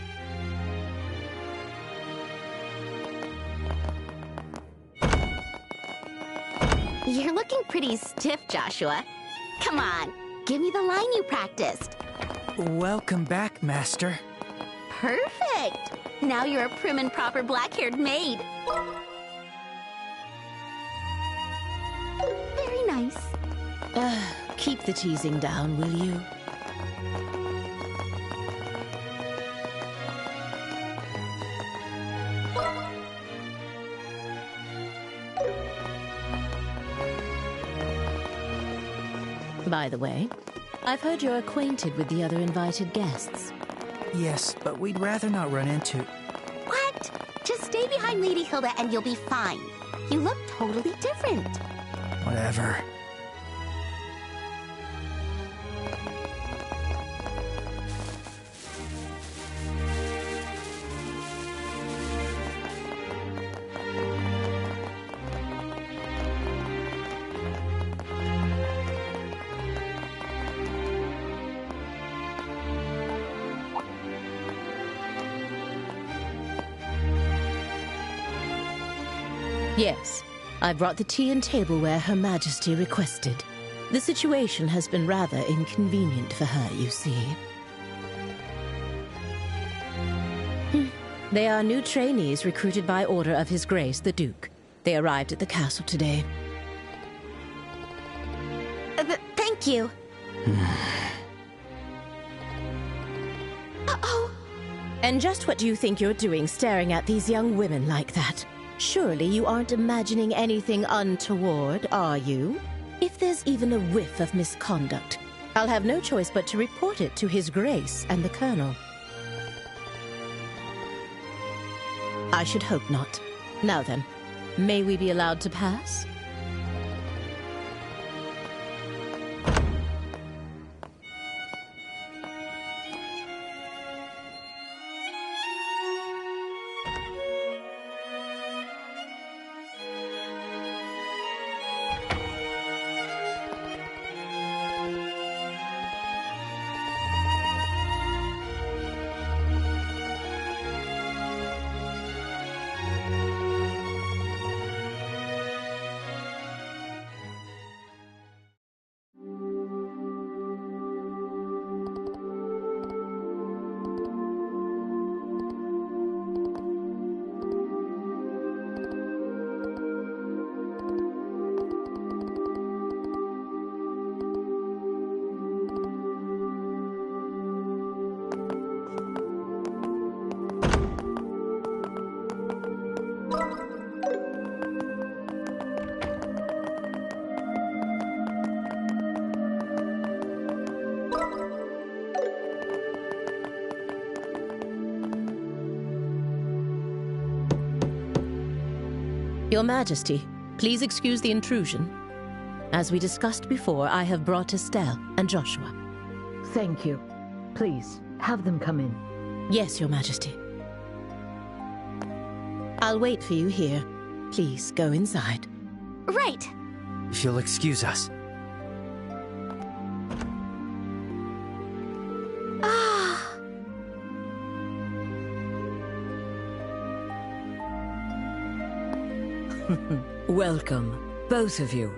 You're looking pretty stiff, Joshua. Come on, give me the line you practiced. Welcome back, Master. Perfect. Now you're a prim and proper black-haired maid. Very nice. Keep the teasing down, will you? By the way, I've heard you're acquainted with the other invited guests. Yes, but we'd rather not run into... What? Just stay behind Lady Hilda and you'll be fine. You look totally different. Whatever. Yes, I brought the tea and tableware Her Majesty requested. The situation has been rather inconvenient for her, you see. They are new trainees recruited by order of His Grace the Duke. They arrived at the castle today. Thank you. Uh-oh. And just what do you think you're doing staring at these young women like that? Surely you aren't imagining anything untoward, are you? If there's even a whiff of misconduct, I'll have no choice but to report it to His Grace and the Colonel. I should hope not. Now then, may we be allowed to pass? Your Majesty, please excuse the intrusion. As we discussed before, I have brought Estelle and Joshua. Thank you. Please, have them come in. Yes, Your Majesty. I'll wait for you here. Please go inside. Right. If you'll excuse us. Welcome, both of you.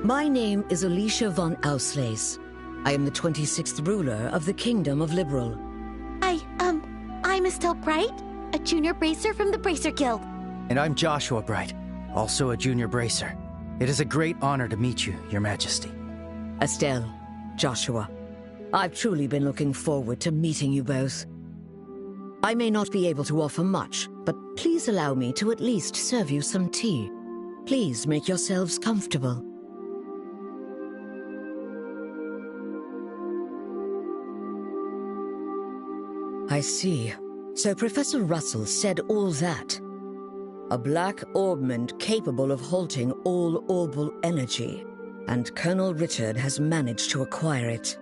My name is Alicia von Auslese. I am the 26th ruler of the Kingdom of Liberal. I'm Estelle Bright, a junior bracer from the Bracer Guild. And I'm Joshua Bright, also a junior bracer. It is a great honor to meet you, Your Majesty. Estelle, Joshua, I've truly been looking forward to meeting you both. I may not be able to offer much, but please allow me to at least serve you some tea. Please make yourselves comfortable. I see. So Professor Russell said all that. A black orbment capable of halting all orbal energy. And Colonel Richard has managed to acquire it.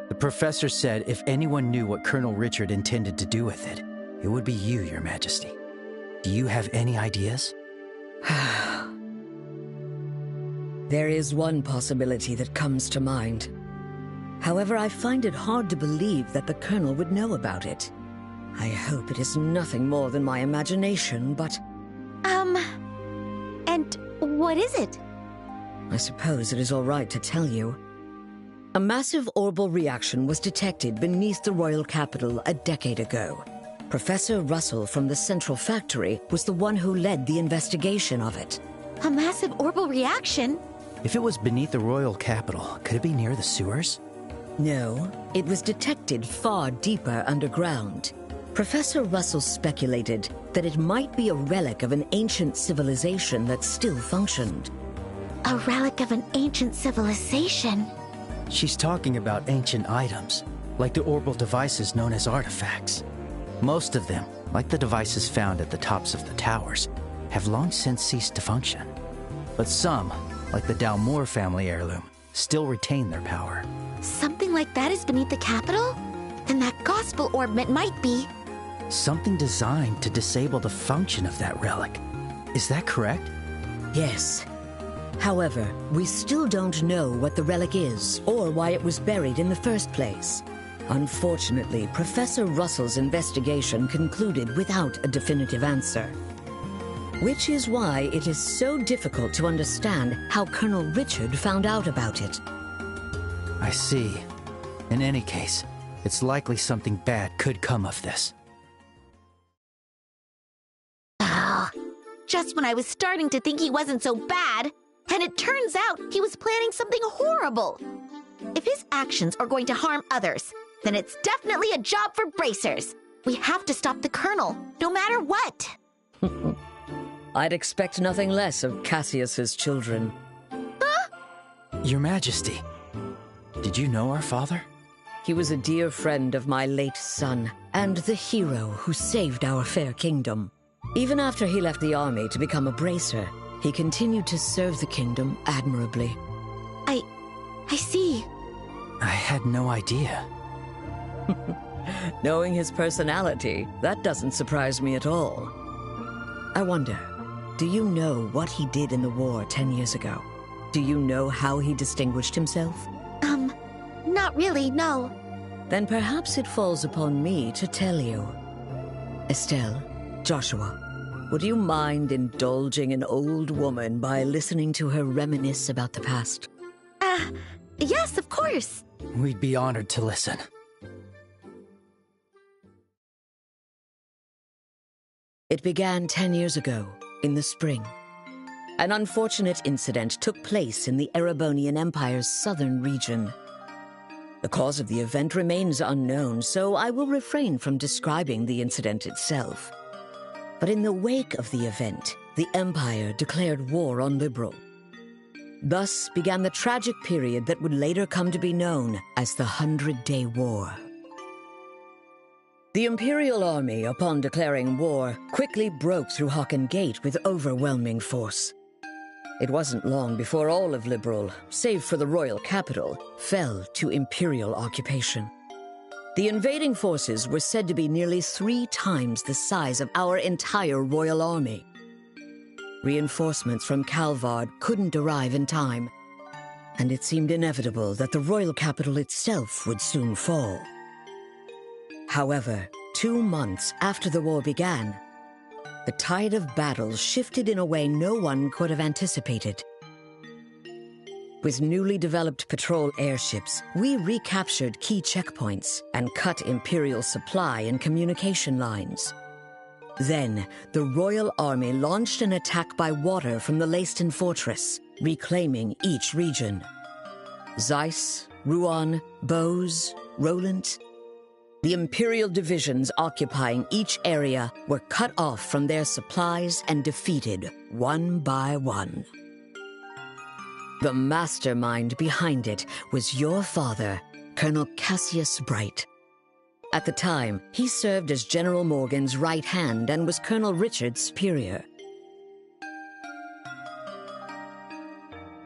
The professor said if anyone knew what Colonel Richard intended to do with it, it would be you, Your Majesty. Do you have any ideas? There is one possibility that comes to mind. However, I find it hard to believe that the Colonel would know about it. I hope it is nothing more than my imagination, but... And what is it? I suppose it is all right to tell you. A massive orbal reaction was detected beneath the royal capital a decade ago. Professor Russell from the Central Factory was the one who led the investigation of it. A massive orbal reaction? If it was beneath the royal capital, could it be near the sewers? No, it was detected far deeper underground. Professor Russell speculated that it might be a relic of an ancient civilization that still functioned. A relic of an ancient civilization? She's talking about ancient items, like the orbital devices known as artifacts. Most of them, like the devices found at the tops of the towers, have long since ceased to function. But some, like the Dalmore family heirloom, still retain their power. Something like that is beneath the capital? Then that gospel orbment might be... Something designed to disable the function of that relic. Is that correct? Yes. However, we still don't know what the relic is, or why it was buried in the first place. Unfortunately, Professor Russell's investigation concluded without a definitive answer. Which is why it is so difficult to understand how Colonel Richard found out about it. I see. In any case, it's likely something bad could come of this. Oh, just when I was starting to think he wasn't so bad, and it turns out he was planning something horrible. If his actions are going to harm others, then it's definitely a job for bracers. We have to stop the Colonel, no matter what. I'd expect nothing less of Cassius's children. Huh? Your Majesty, did you know our father? He was a dear friend of my late son, and the hero who saved our fair kingdom. Even after he left the army to become a bracer, he continued to serve the kingdom admirably. I see. I had no idea. Knowing his personality, that doesn't surprise me at all. I wonder, do you know what he did in the war 10 years ago? Do you know how he distinguished himself? Not really, no. Then perhaps it falls upon me to tell you. Estelle, Joshua, would you mind indulging an old woman by listening to her reminisce about the past? Yes, of course. We'd be honored to listen. It began 10 years ago, in the spring. An unfortunate incident took place in the Erebonian Empire's southern region. The cause of the event remains unknown, so I will refrain from describing the incident itself. But in the wake of the event, the Empire declared war on Liberal. Thus began the tragic period that would later come to be known as the 100-Day War. The Imperial Army, upon declaring war, quickly broke through Hocken Gate with overwhelming force. It wasn't long before all of Liberal, save for the royal capital, fell to Imperial occupation. The invading forces were said to be nearly 3 times the size of our entire royal army. Reinforcements from Calvard couldn't arrive in time, and it seemed inevitable that the royal capital itself would soon fall. However, 2 months after the war began, the tide of battle shifted in a way no one could have anticipated. With newly developed patrol airships, we recaptured key checkpoints and cut Imperial supply and communication lines. Then, the Royal Army launched an attack by water from the Leiston Fortress, reclaiming each region. Zeiss, Ruan, Bose, Roland. The Imperial divisions occupying each area were cut off from their supplies and defeated one by one. The mastermind behind it was your father, Colonel Cassius Bright. At the time, he served as General Morgan's right hand and was Colonel Richard's superior.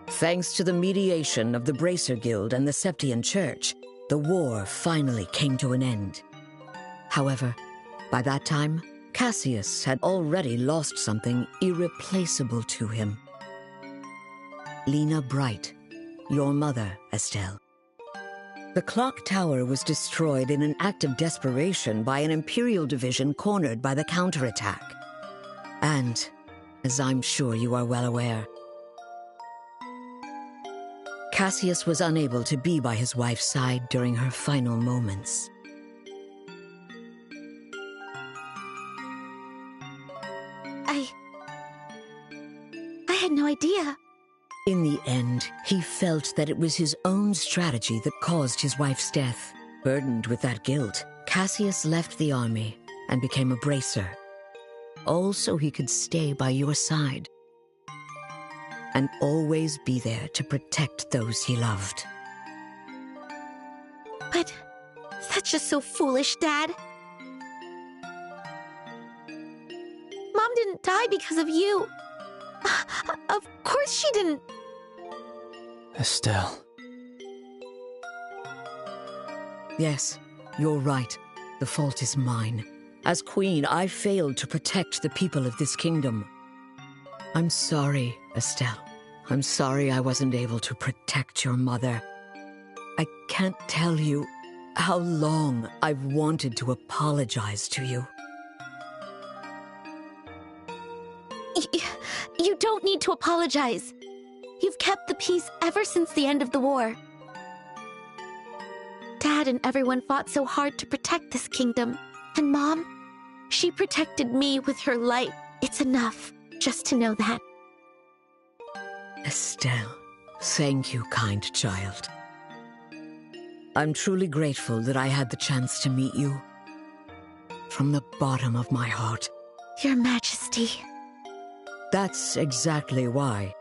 Thanks to the mediation of the Bracer Guild and the Septian Church, the war finally came to an end. However, by that time, Cassius had already lost something irreplaceable to him. Lena Bright, your mother, Estelle. The clock tower was destroyed in an act of desperation by an Imperial division cornered by the counterattack. And, as I'm sure you are well aware, Cassius was unable to be by his wife's side during her final moments. I had no idea. In the end, he felt that it was his own strategy that caused his wife's death. Burdened with that guilt, Cassius left the army and became a bracer. All so he could stay by your side and always be there to protect those he loved. But that's just so foolish, Dad. Mom didn't die because of you. Of course she didn't. Estelle. Yes, you're right. The fault is mine. As queen, I failed to protect the people of this kingdom. I'm sorry, Estelle. I'm sorry I wasn't able to protect your mother. I can't tell you how long I've wanted to apologize to you. You don't need to apologize. You've kept the peace ever since the end of the war. Dad and everyone fought so hard to protect this kingdom. And Mom, she protected me with her life. It's enough just to know that. Estelle, thank you, kind child. I'm truly grateful that I had the chance to meet you. From the bottom of my heart. Your Majesty. That's exactly why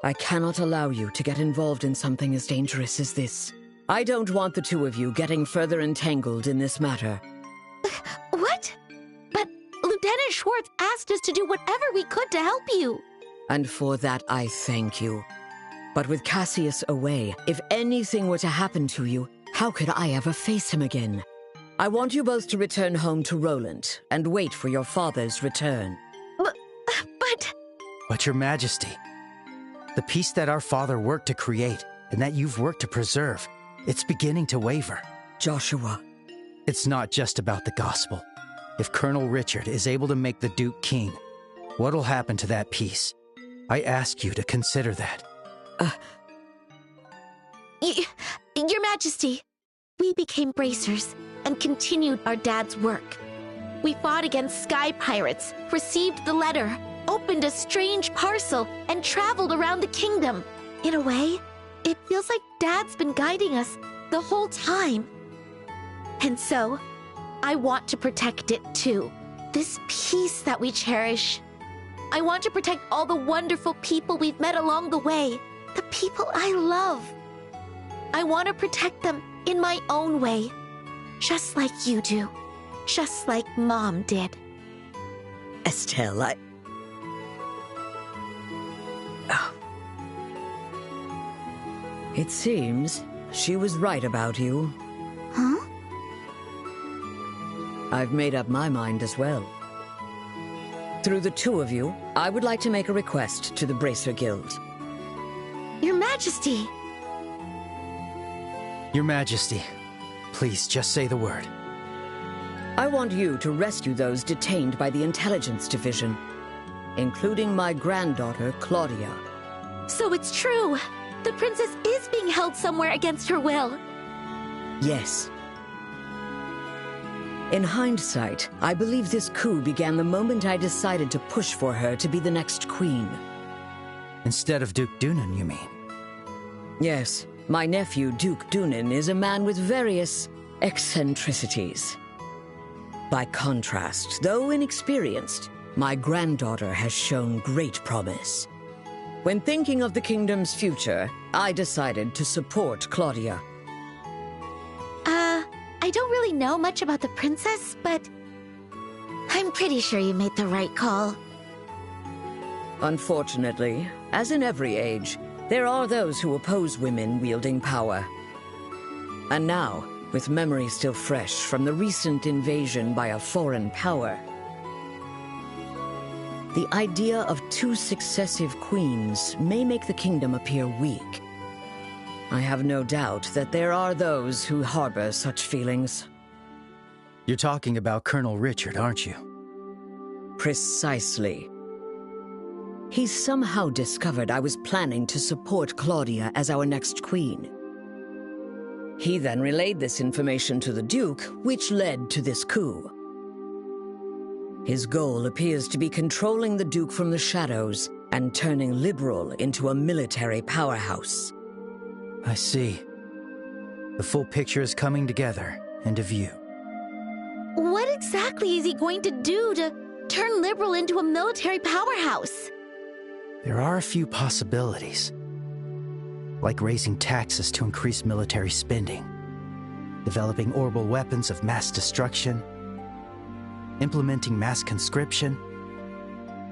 I cannot allow you to get involved in something as dangerous as this. I don't want the two of you getting further entangled in this matter. What? But Lieutenant Schwartz asked us to do whatever we could to help you. And for that, I thank you. But with Cassius away, if anything were to happen to you, how could I ever face him again? I want you both to return home to Roland and wait for your father's return. But Your Majesty, the peace that our father worked to create and that you've worked to preserve, it's beginning to waver. Joshua. It's not just about the gospel. If Colonel Richard is able to make the Duke king, what'll happen to that peace? I ask you to consider that. Your Majesty, we became bracers and continued our dad's work. We fought against sky pirates, received the letter, opened a strange parcel, and traveled around the kingdom. In a way, it feels like Dad's been guiding us the whole time. And so, I want to protect it too. This peace that we cherish. I want to protect all the wonderful people we've met along the way. The people I love. I want to protect them in my own way. Just like you do. Just like Mom did. Estelle, It seems she was right about you. Huh? I've made up my mind as well. Through the two of you, I would like to make a request to the Bracer Guild. Your Majesty! Your Majesty, please just say the word. I want you to rescue those detained by the Intelligence Division, including my granddaughter, Claudia. So it's true! The princess is being held somewhere against her will. Yes. In hindsight, I believe this coup began the moment I decided to push for her to be the next queen. Instead of Duke Dunan, you mean? Yes. My nephew, Duke Dunan, is a man with various eccentricities. By contrast, though inexperienced, my granddaughter has shown great promise. When thinking of the kingdom's future, I decided to support Claudia. I don't really know much about the princess, but I'm pretty sure you made the right call. Unfortunately, as in every age, there are those who oppose women wielding power. And now, with memory still fresh from the recent invasion by a foreign power, the idea of 2 successive queens may make the kingdom appear weak. I have no doubt that there are those who harbor such feelings. You're talking about Colonel Richard, aren't you? Precisely. He somehow discovered I was planning to support Claudia as our next queen. He then relayed this information to the Duke, which led to this coup. His goal appears to be controlling the Duke from the shadows and turning Liberal into a military powerhouse. I see. The full picture is coming together into view. What exactly is he going to do to turn Liberal into a military powerhouse? There are a few possibilities. Like raising taxes to increase military spending, developing orbital weapons of mass destruction, implementing mass conscription,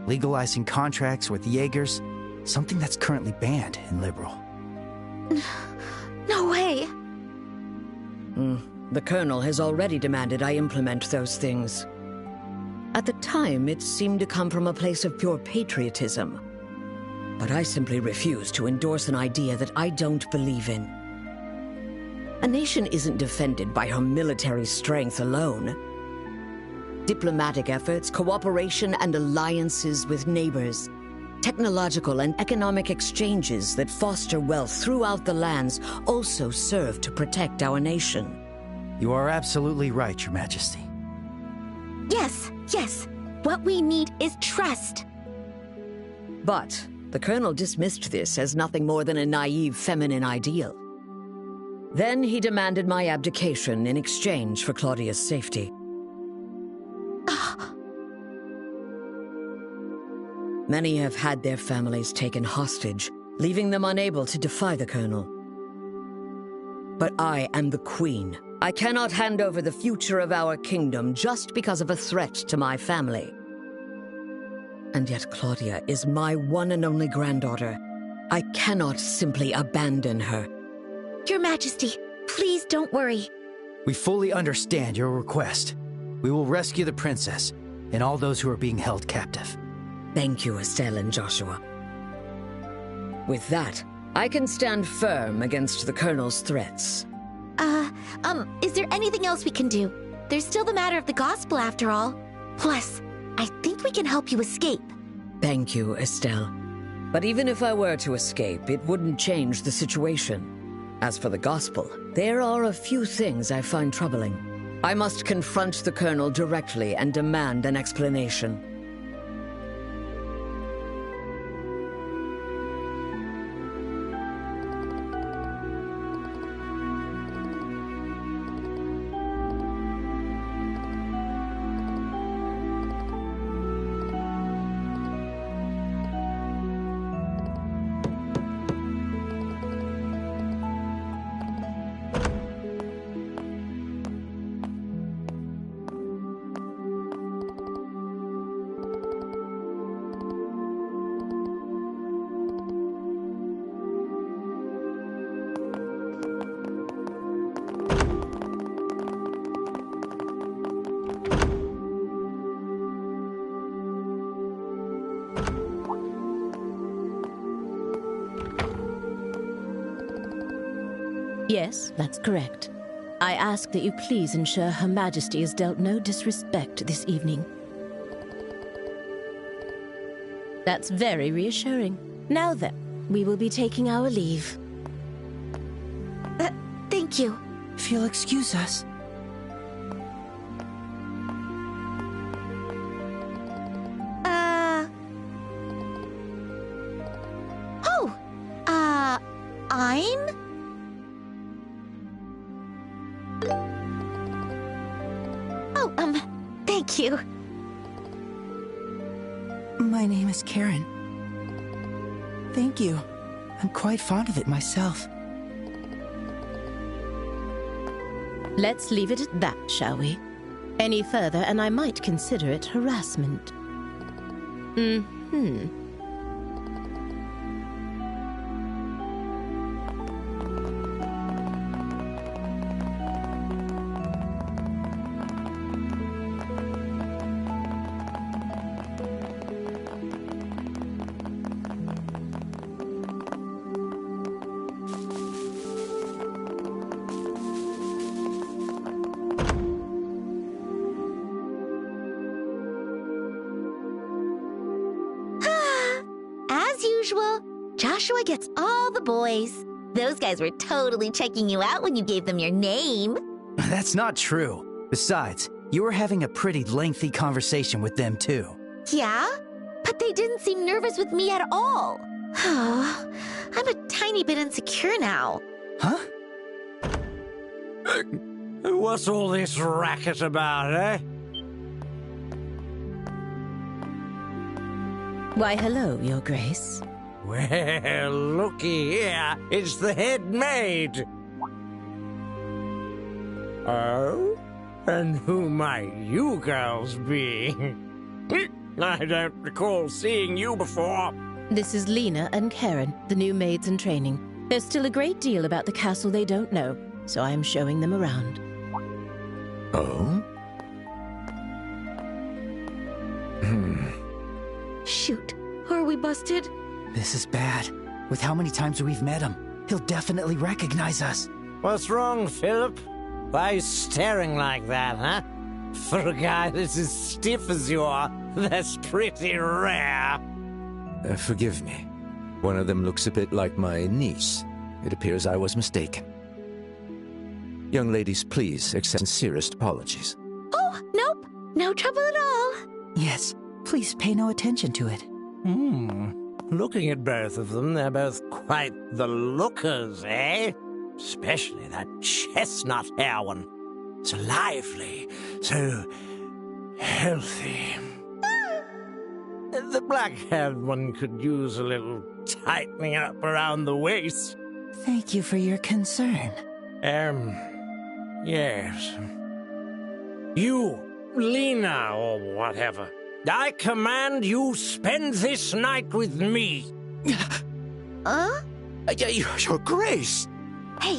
legalizing contracts with Jaegers, something that's currently banned in Liberal. No way! The Colonel has already demanded I implement those things. At the time, it seemed to come from a place of pure patriotism. But I simply refuse to endorse an idea that I don't believe in. A nation isn't defended by her military strength alone. Diplomatic efforts, cooperation, and alliances with neighbors, technological and economic exchanges that foster wealth throughout the lands also serve to protect our nation. You are absolutely right, Your Majesty. Yes, yes. What we need is trust. But the Colonel dismissed this as nothing more than a naive feminine ideal. Then he demanded my abdication in exchange for Claudia's safety. Many have had their families taken hostage, leaving them unable to defy the Colonel. But I am the Queen. I cannot hand over the future of our kingdom just because of a threat to my family. And yet Claudia is my one and only granddaughter. I cannot simply abandon her. Your Majesty, please don't worry. We fully understand your request. We will rescue the princess and all those who are being held captive. Thank you, Estelle and Joshua. With that, I can stand firm against the Colonel's threats. Is there anything else we can do? There's still the matter of the gospel after all. Plus, I think we can help you escape. Thank you, Estelle. But even if I were to escape, it wouldn't change the situation. As for the gospel, there are a few things I find troubling. I must confront the Colonel directly and demand an explanation. Yes, that's correct. I ask that you please ensure Her Majesty is dealt no disrespect this evening. That's very reassuring. Now then, we will be taking our leave. Thank you. If you'll excuse us. Thank you. My name is Karen. Thank you. I'm quite fond of it myself. Let's leave it at that, shall we? Any further, and I might consider it harassment. Joshua gets all the boys. Those guys were totally checking you out when you gave them your name. That's not true. Besides, you were having a pretty lengthy conversation with them, too. Yeah? But they didn't seem nervous with me at all. I'm a tiny bit insecure now. Huh? What's all this racket about, eh? Why, hello, Your Grace. Well, looky here. It's the head maid. Oh? And who might you girls be? I don't recall seeing you before. This is Lena and Karen, the new maids in training. There's still a great deal about the castle they don't know, so I am showing them around. Oh? Shoot. Are we busted? This is bad. With how many times we've met him, he'll definitely recognize us. What's wrong, Philip? Why are you staring like that, huh? For a guy that's as stiff as you are, that's pretty rare. Forgive me. One of them looks a bit like my niece. It appears I was mistaken. Young ladies, please accept sincerest apologies. Oh, nope. No trouble at all. Yes, please pay no attention to it. Looking at both of them, they're both quite the lookers, eh? Especially that chestnut hair one. So lively, so healthy. The black-haired one could use a little tightening up around the waist. Thank you for your concern. Yes. You, Lena, or whatever. I command you spend this night with me. Your Grace! Hey,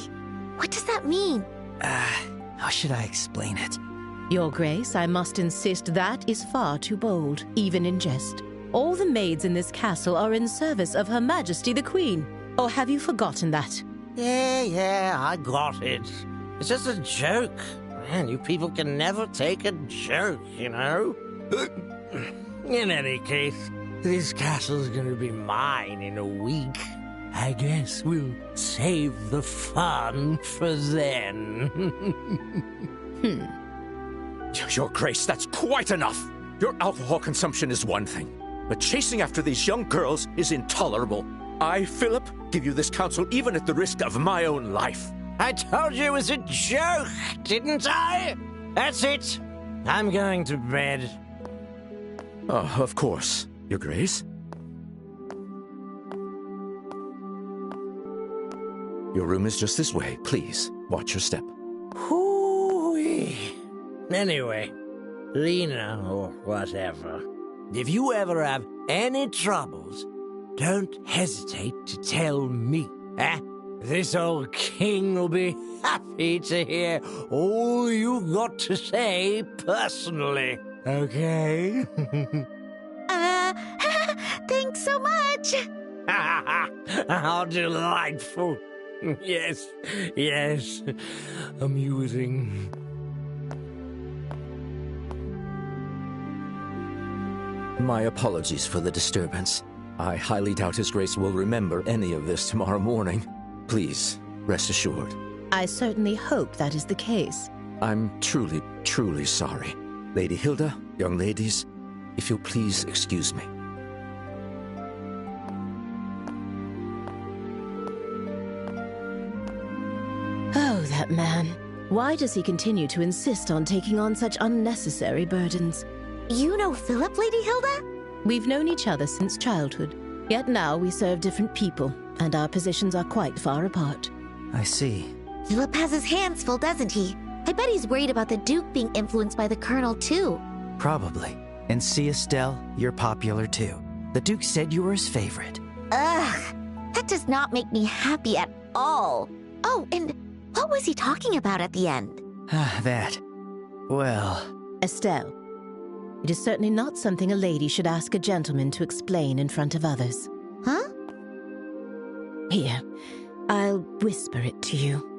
what does that mean? How should I explain it? Your Grace, I must insist that is far too bold, even in jest. All the maids in this castle are in service of Her Majesty the Queen. Or have you forgotten that? Yeah, I got it. It's just a joke. Man, you people can never take a joke, you know? In any case, this castle's gonna be mine in a week. I guess we'll save the fun for then. Your Grace, that's quite enough! Your alcohol consumption is one thing, but chasing after these young girls is intolerable. I, Philip, give you this counsel even at the risk of my own life. I told you it was a joke, didn't I? That's it. I'm going to bed. Oh, of course, Your Grace. Your room is just this way. Please, watch your step. Hoo-wee. Anyway, Lena, or whatever, if you ever have any troubles, don't hesitate to tell me, eh? This old king will be happy to hear all you've got to say personally, okay? Thanks so much. How delightful. Yes, yes. Amusing. My apologies for the disturbance. I highly doubt His Grace will remember any of this tomorrow morning. Please, rest assured. I certainly hope that is the case. I'm truly, truly sorry. Lady Hilda, young ladies, if you'll please excuse me. Oh, that man. Why does he continue to insist on taking on such unnecessary burdens? You know Philip, Lady Hilda? We've known each other since childhood, yet now we serve different people, and our positions are quite far apart. I see. Philip has his hands full, doesn't he? I bet he's worried about the Duke being influenced by the Colonel, too. Probably. And see, Estelle, you're popular too. The Duke said you were his favorite. Ugh, that does not make me happy at all. Oh, and what was he talking about at the end? That. Well... Estelle, it is certainly not something a lady should ask a gentleman to explain in front of others. Huh? Here, I'll whisper it to you.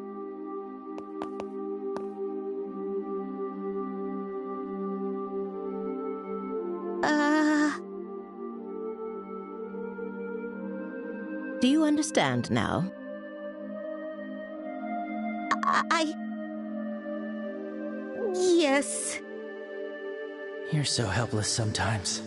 Do you understand now? Yes. You're so helpless sometimes.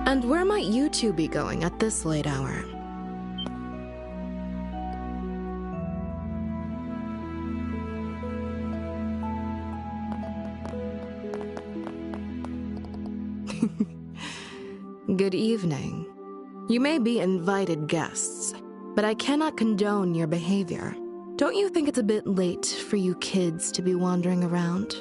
And where might you two be going at this late hour? Good evening. You may be invited guests, but I cannot condone your behavior. Don't you think it's a bit late for you kids to be wandering around?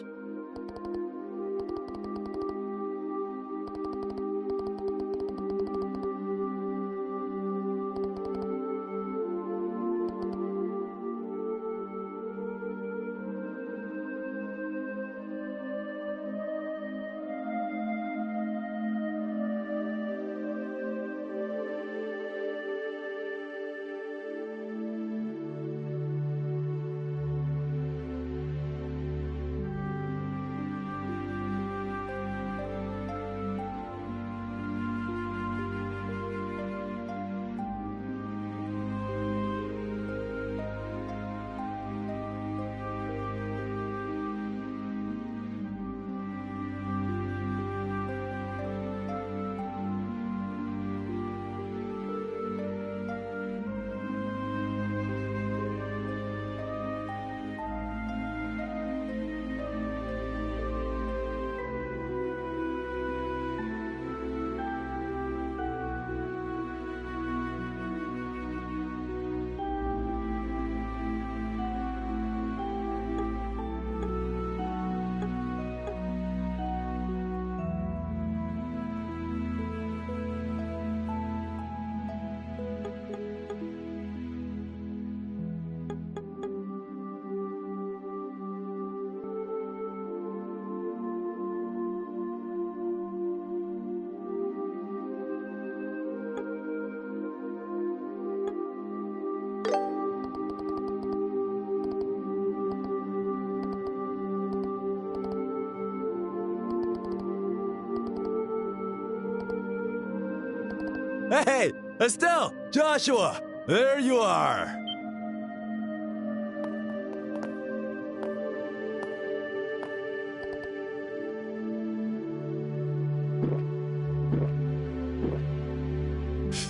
Hey, Estelle! Joshua! There you are!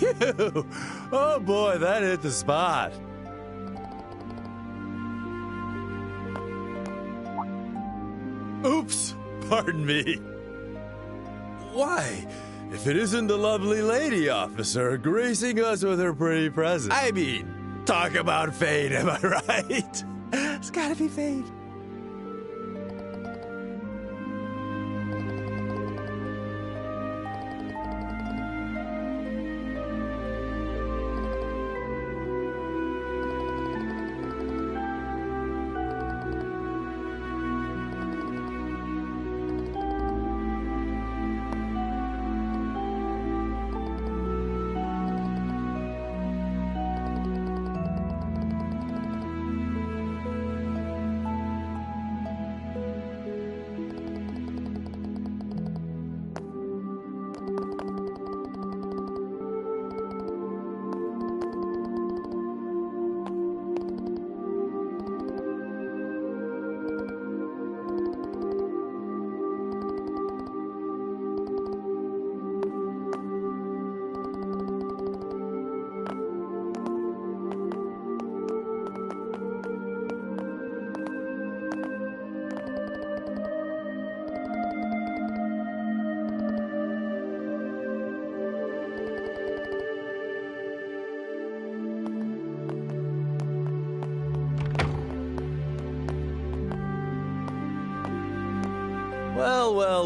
Phew! Oh boy, that hit the spot. Oops! Pardon me. Why, if it isn't the lovely lady officer gracing us with her pretty presence. I mean, talk about fate, am I right? It's gotta be fate.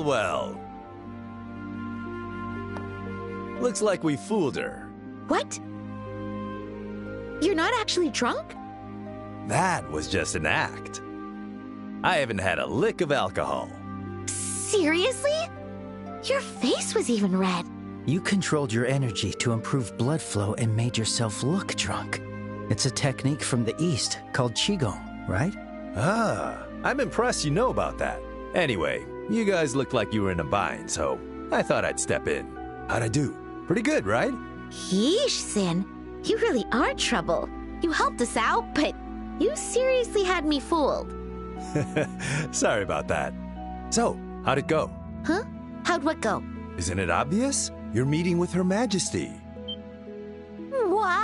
Well. Looks like we fooled her. What? You're not actually drunk? That was just an act. I haven't had a lick of alcohol. Seriously? Your face was even red. You controlled your energy to improve blood flow and made yourself look drunk. It's a technique from the East called Qigong, right? Ah, I'm impressed you know about that. Anyway, you guys looked like you were in a bind, so I thought I'd step in. How'd I do? Pretty good, right? Yeesh, Sin. You really are trouble. You helped us out, but you seriously had me fooled. Sorry about that. So, how'd it go? Huh? How'd what go? Isn't it obvious? You're meeting with Her Majesty. What?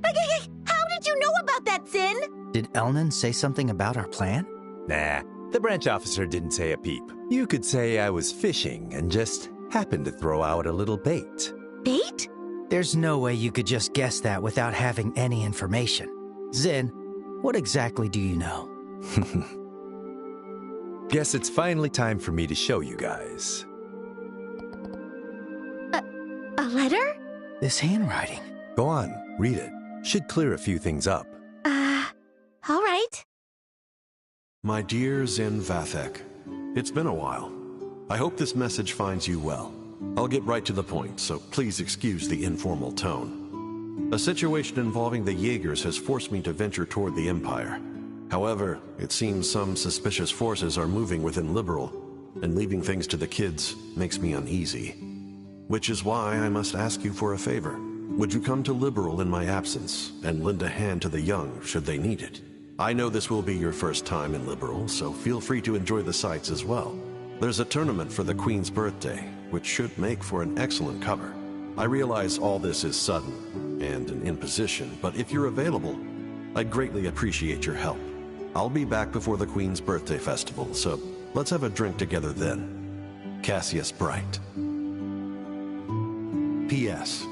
How did you know about that, Sin? Did Elnan say something about our plan? Nah, the branch officer didn't say a peep. You could say I was fishing and just happened to throw out a little bait. Bait? There's no way you could just guess that without having any information. Zin, what exactly do you know? Guess it's finally time for me to show you guys. A letter? This handwriting. Go on, read it. Should clear a few things up. All right. My dear Zin Vathek, it's been a while. I hope this message finds you well. I'll get right to the point, so please excuse the informal tone. A situation involving the Jaegers has forced me to venture toward the Empire. However, it seems some suspicious forces are moving within Liberal, and leaving things to the kids makes me uneasy. Which is why I must ask you for a favor. Would you come to Liberal in my absence, and lend a hand to the young should they need it? I know this will be your first time in Liberal, so feel free to enjoy the sights as well. There's a tournament for the Queen's birthday, which should make for an excellent cover. I realize all this is sudden and an imposition, but if you're available, I'd greatly appreciate your help. I'll be back before the Queen's birthday festival, so let's have a drink together then. Cassius Bright. P.S.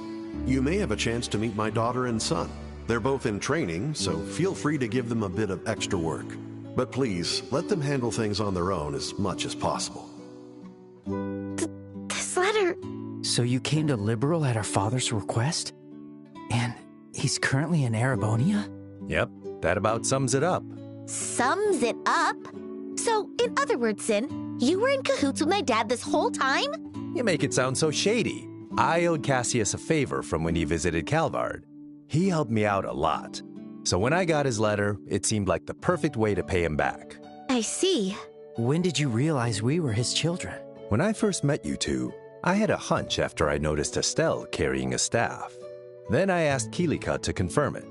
You may have a chance to meet my daughter and son. They're both in training, so feel free to give them a bit of extra work. But please, let them handle things on their own as much as possible. This letter... So you came to Liberal at our father's request? And he's currently in Erebonia? Yep, that about sums it up. Sums it up? So, in other words, Sin, you were in cahoots with my dad this whole time? You make it sound so shady. I owed Cassius a favor from when he visited Calvard. He helped me out a lot. So when I got his letter, it seemed like the perfect way to pay him back. I see. When did you realize we were his children? When I first met you two, I had a hunch after I noticed Estelle carrying a staff. Then I asked Kilika to confirm it.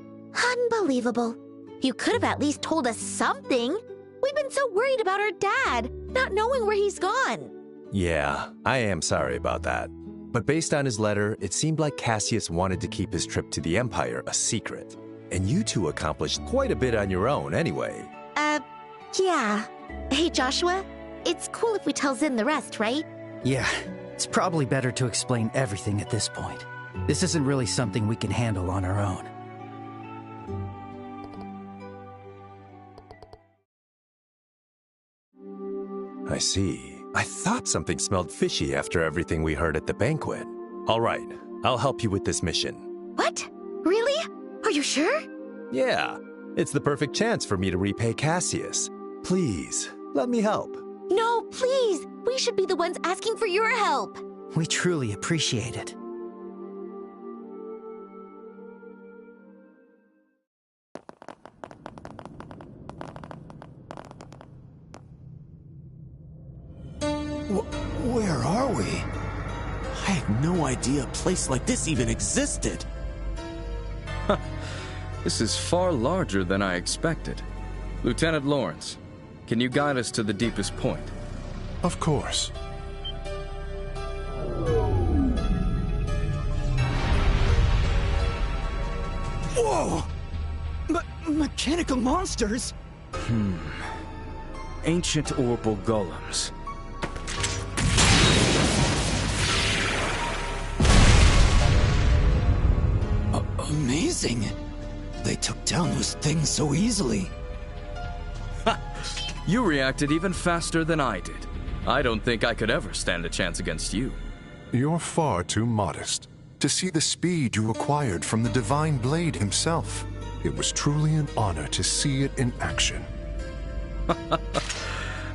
Unbelievable. You could have at least told us something. We've been so worried about our dad, not knowing where he's gone. Yeah, I am sorry about that. But based on his letter, it seemed like Cassius wanted to keep his trip to the Empire a secret. And you two accomplished quite a bit on your own anyway. Yeah. Hey, Joshua, it's cool if we tell Zin the rest, right? Yeah, it's probably better to explain everything at this point. This isn't really something we can handle on our own. I see. I thought something smelled fishy after everything we heard at the banquet. All right, I'll help you with this mission. What? Really? Are you sure? Yeah, it's the perfect chance for me to repay Cassius. Please, let me help. No, please! We should be the ones asking for your help! We truly appreciate it. Where are we? I had no idea a place like this even existed. This is far larger than I expected. Lieutenant Lawrence, can you guide us to the deepest point? Of course. Whoa! Mechanical monsters? Ancient orbital golems. Amazing! They took down those things so easily. You reacted even faster than I did. I don't think I could ever stand a chance against you. You're far too modest. To see the speed you acquired from the Divine Blade himself, it was truly an honor to see it in action.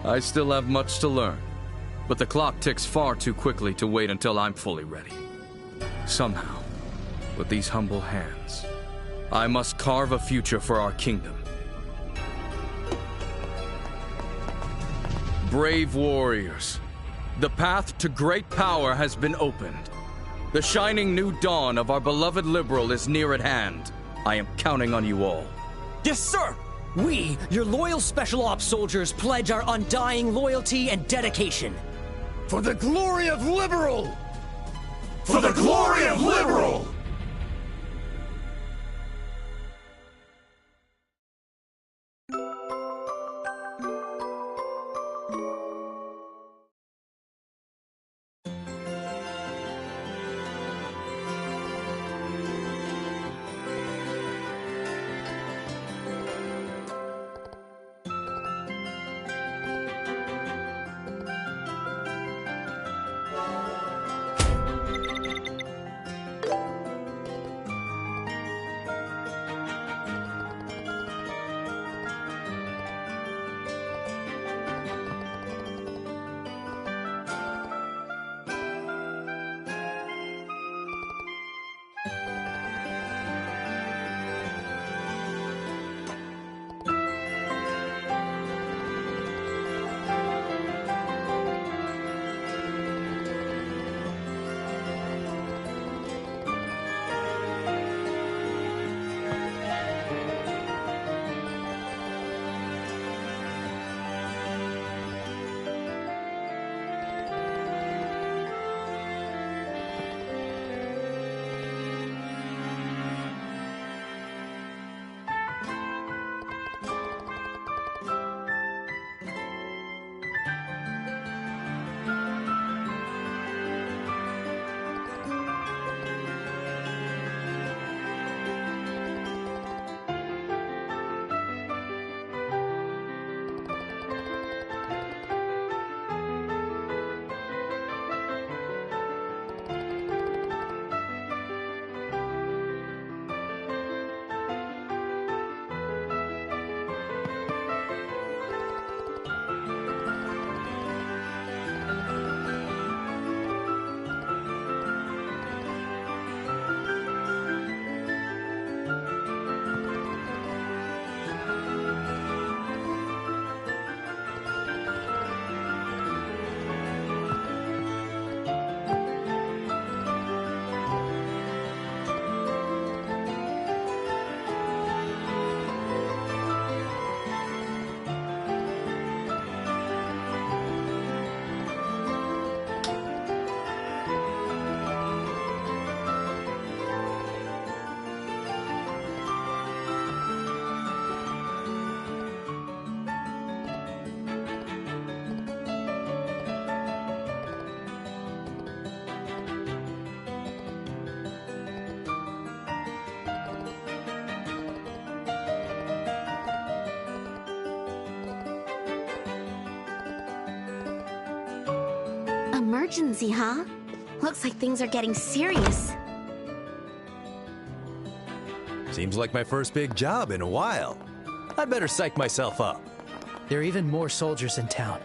I still have much to learn, but the clock ticks far too quickly to wait until I'm fully ready. Somehow, with these humble hands, I must carve a future for our kingdom. Brave warriors, the path to great power has been opened. The shining new dawn of our beloved Liberal is near at hand. I am counting on you all. Yes, sir! We, your loyal Special Ops soldiers, pledge our undying loyalty and dedication. For the glory of Liberal! For the glory of Liberal! Emergency, huh? Looks like things are getting serious. Seems like my first big job in a while. I better psych myself up. There are even more soldiers in town.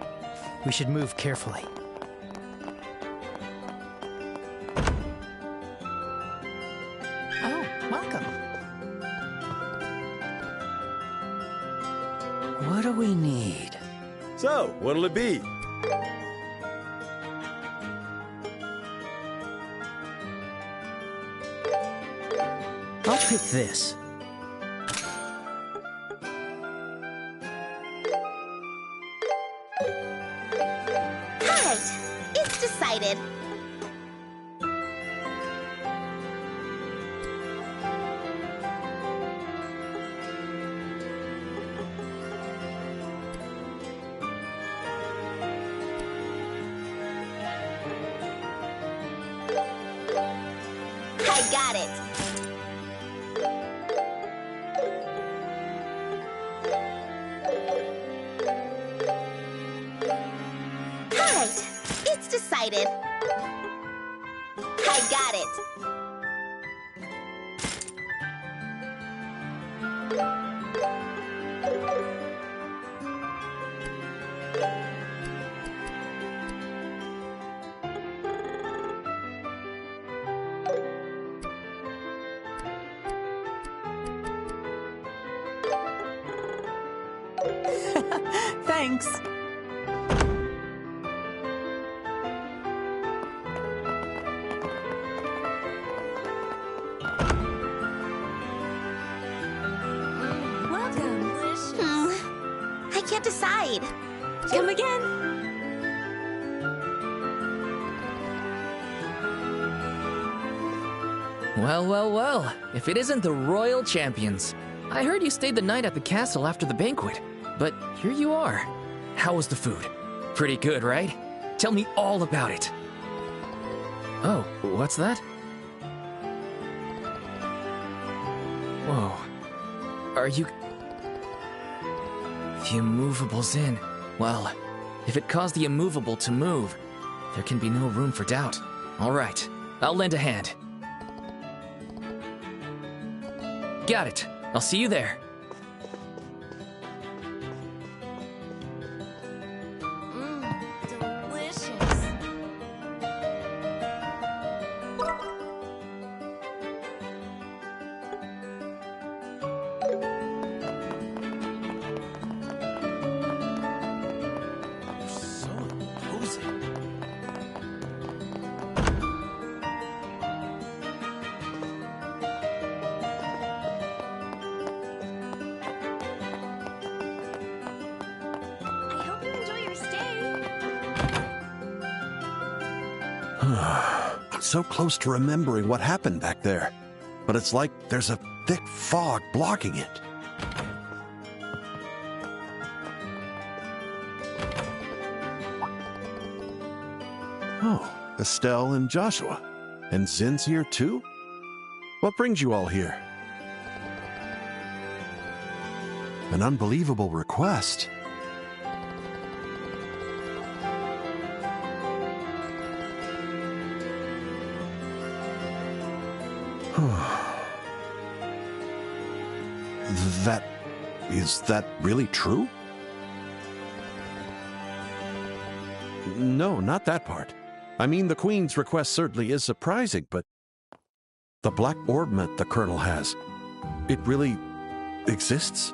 We should move carefully. Oh, welcome. What do we need? So, what'll it be? I'll pick this. Alright, it's decided. I got it. Alright, it's decided. I got it. Thanks. Welcome. I can't decide. Come again. Well, well, well. If it isn't the royal champions. I heard you stayed the night at the castle after the banquet. But here you are. How was the food? Pretty good, right? Tell me all about it. Oh, what's that? Whoa. Are you... The immovable's in. Well, if it caused the immovable to move, there can be no room for doubt. All right, I'll lend a hand. Got it. I'll see you there. Delicious. So imposing. I hope you enjoy your stay. I'm so close to remembering what happened back there, but it's like there's a thick fog blocking it. Oh, Estelle and Joshua. And Zin's here too? What brings you all here? An unbelievable request. Is that really true? No, not that part. I mean, the Queen's request certainly is surprising, but the black orbment the Colonel has, it really exists?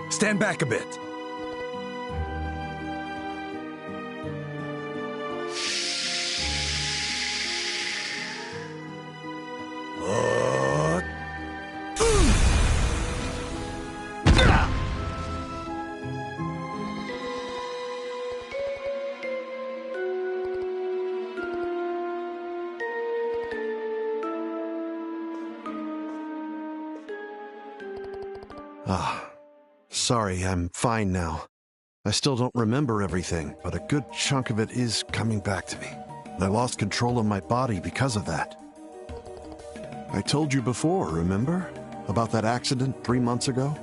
Stand back a bit. Sorry, I'm fine now. I still don't remember everything, but a good chunk of it is coming back to me. I lost control of my body because of that. I told you before, remember? About that accident 3 months ago?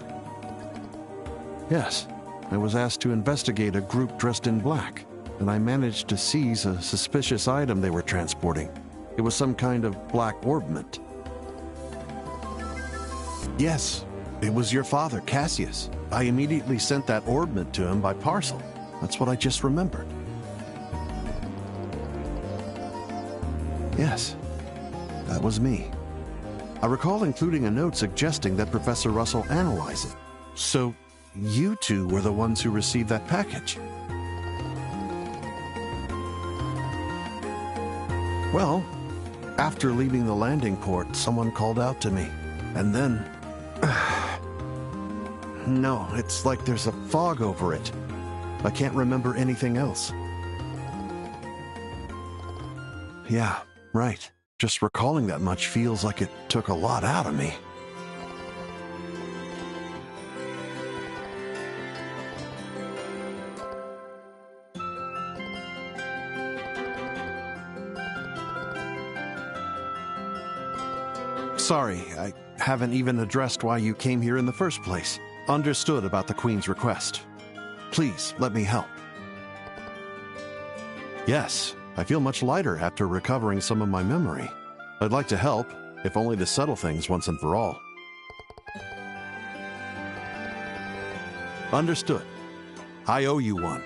Yes. I was asked to investigate a group dressed in black, and I managed to seize a suspicious item they were transporting. It was some kind of black orbment. Yes, it was your father, Cassius. I immediately sent that orbment to him by parcel. That's what I just remembered. Yes, that was me. I recall including a note suggesting that Professor Russell analyze it. So, you two were the ones who received that package. Well, after leaving the landing port, someone called out to me. And then... No, it's like there's a fog over it. I can't remember anything else. Yeah, right. Just recalling that much feels like it took a lot out of me. Sorry, I haven't even addressed why you came here in the first place. Understood about the Queen's request. Please, let me help. Yes, I feel much lighter after recovering some of my memory. I'd like to help, if only to settle things once and for all. Understood. I owe you one.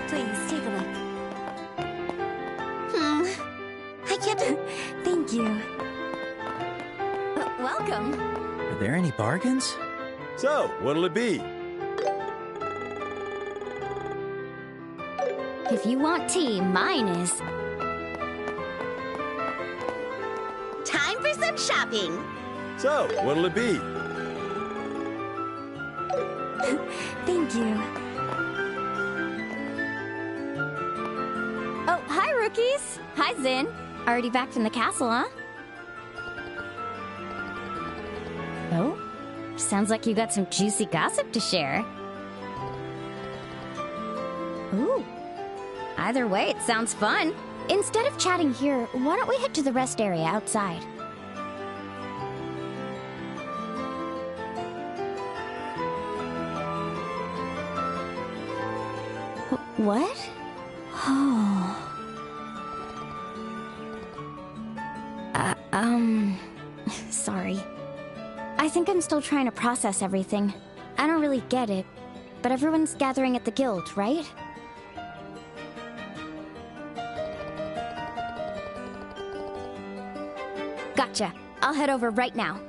Please, take a look. I can't... Thank you. Welcome. Are there any bargains? So, what'll it be? If you want tea, mine is. Time for some shopping. So, what'll it be? Thank you. Oh, hi, rookies. Hi, Zin. Already back from the castle, huh? Oh? Sounds like you got some juicy gossip to share. Ooh. Either way, it sounds fun. Instead of chatting here, why don't we head to the rest area outside? What? Oh. Sorry. I think I'm still trying to process everything. I don't really get it, but everyone's gathering at the guild, right? Gotcha. I'll head over right now.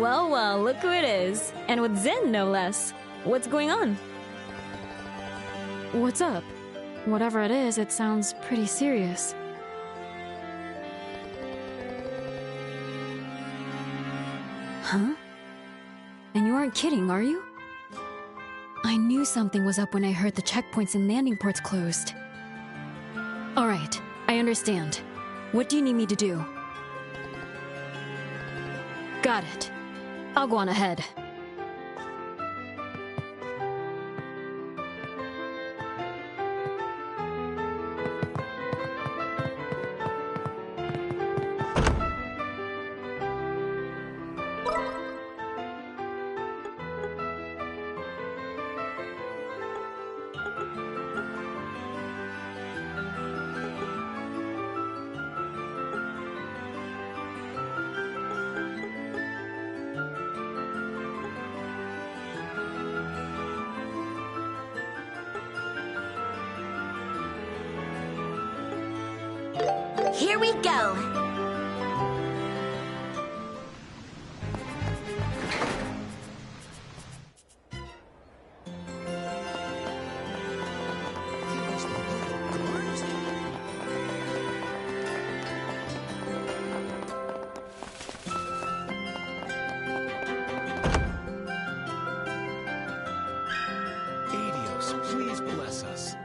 Well, well, look who it is. And with Zen, no less. What's going on? What's up? Whatever it is, it sounds pretty serious. Huh? And you aren't kidding, are you? I knew something was up when I heard the checkpoints and landing ports closed. Alright, I understand. What do you need me to do? Got it. I'll go on ahead. Here we go! Adios, please bless us.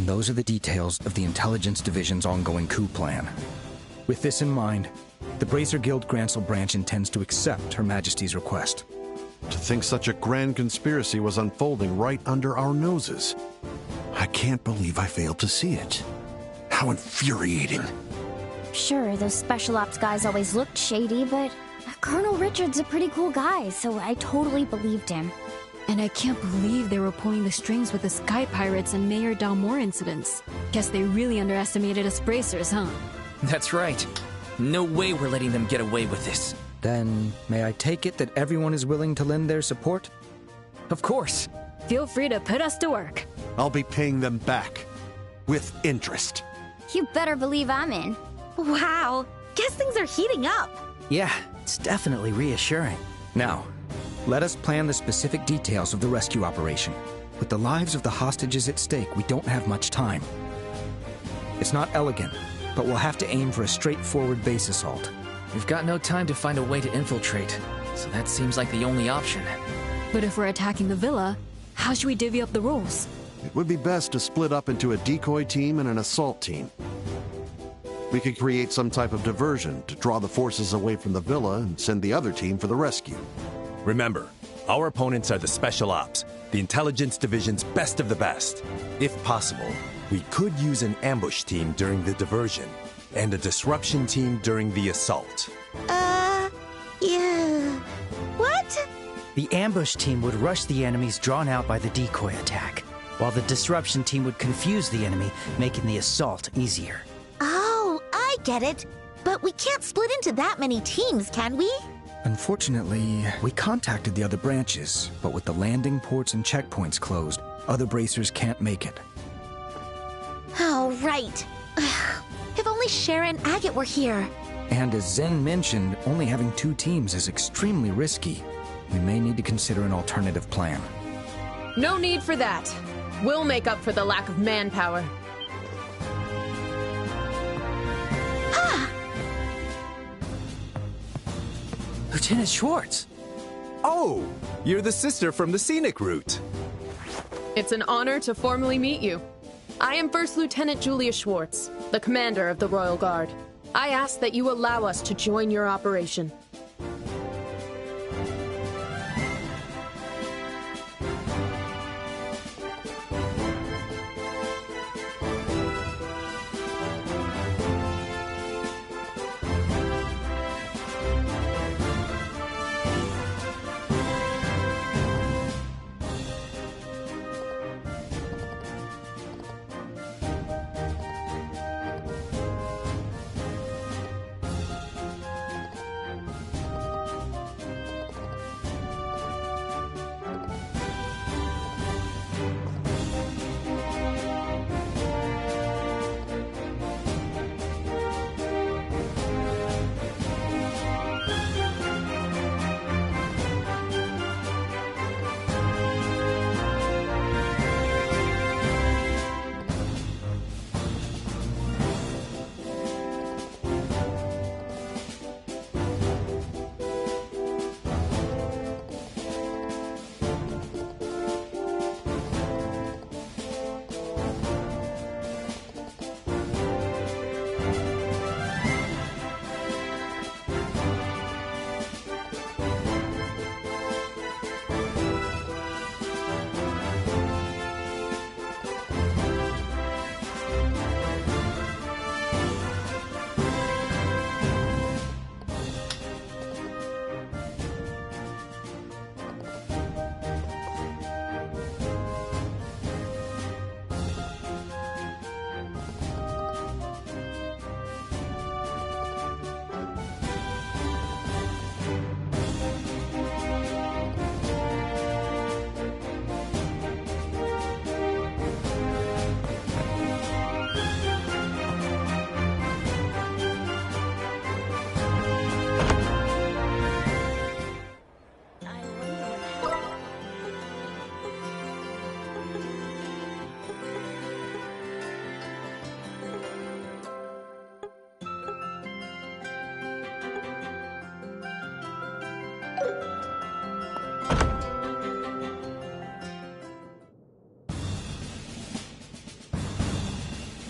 And those are the details of the Intelligence Division's ongoing coup plan. With this in mind, the Bracer Guild Grancel branch intends to accept Her Majesty's request. To think such a grand conspiracy was unfolding right under our noses. I can't believe I failed to see it. How infuriating. Sure, those special ops guys always looked shady, but Colonel Richard's a pretty cool guy, so I totally believed him. And I can't believe they were pulling the strings with the Sky Pirates and Mayor Dalmore incidents. Guess they really underestimated us Bracers, huh? That's right. No way we're letting them get away with this. Then, may I take it that everyone is willing to lend their support? Of course. Feel free to put us to work. I'll be paying them back. With interest. You better believe I'm in. Wow, guess things are heating up. Yeah, it's definitely reassuring. Now, let us plan the specific details of the rescue operation. With the lives of the hostages at stake, we don't have much time. It's not elegant, but we'll have to aim for a straightforward base assault. We've got no time to find a way to infiltrate, so that seems like the only option. But if we're attacking the villa, how should we divvy up the roles? It would be best to split up into a decoy team and an assault team. We could create some type of diversion to draw the forces away from the villa and send the other team for the rescue. Remember, our opponents are the Special Ops, the Intelligence Division's best of the best. If possible, we could use an ambush team during the diversion, and a disruption team during the assault. Yeah. What? The ambush team would rush the enemies drawn out by the decoy attack, while the disruption team would confuse the enemy, making the assault easier. Oh, I get it. But we can't split into that many teams, can we? Unfortunately, we contacted the other branches, but with the landing ports and checkpoints closed, other bracers can't make it. Oh, right. If only Shara and Agate were here. And as Zen mentioned, only having 2 teams is extremely risky. We may need to consider an alternative plan. No need for that. We'll make up for the lack of manpower. Lieutenant Schwartz! Oh, you're the sister from the scenic route. It's an honor to formally meet you. I am First Lieutenant Julia Schwartz, the commander of the Royal Guard. I ask that you allow us to join your operation.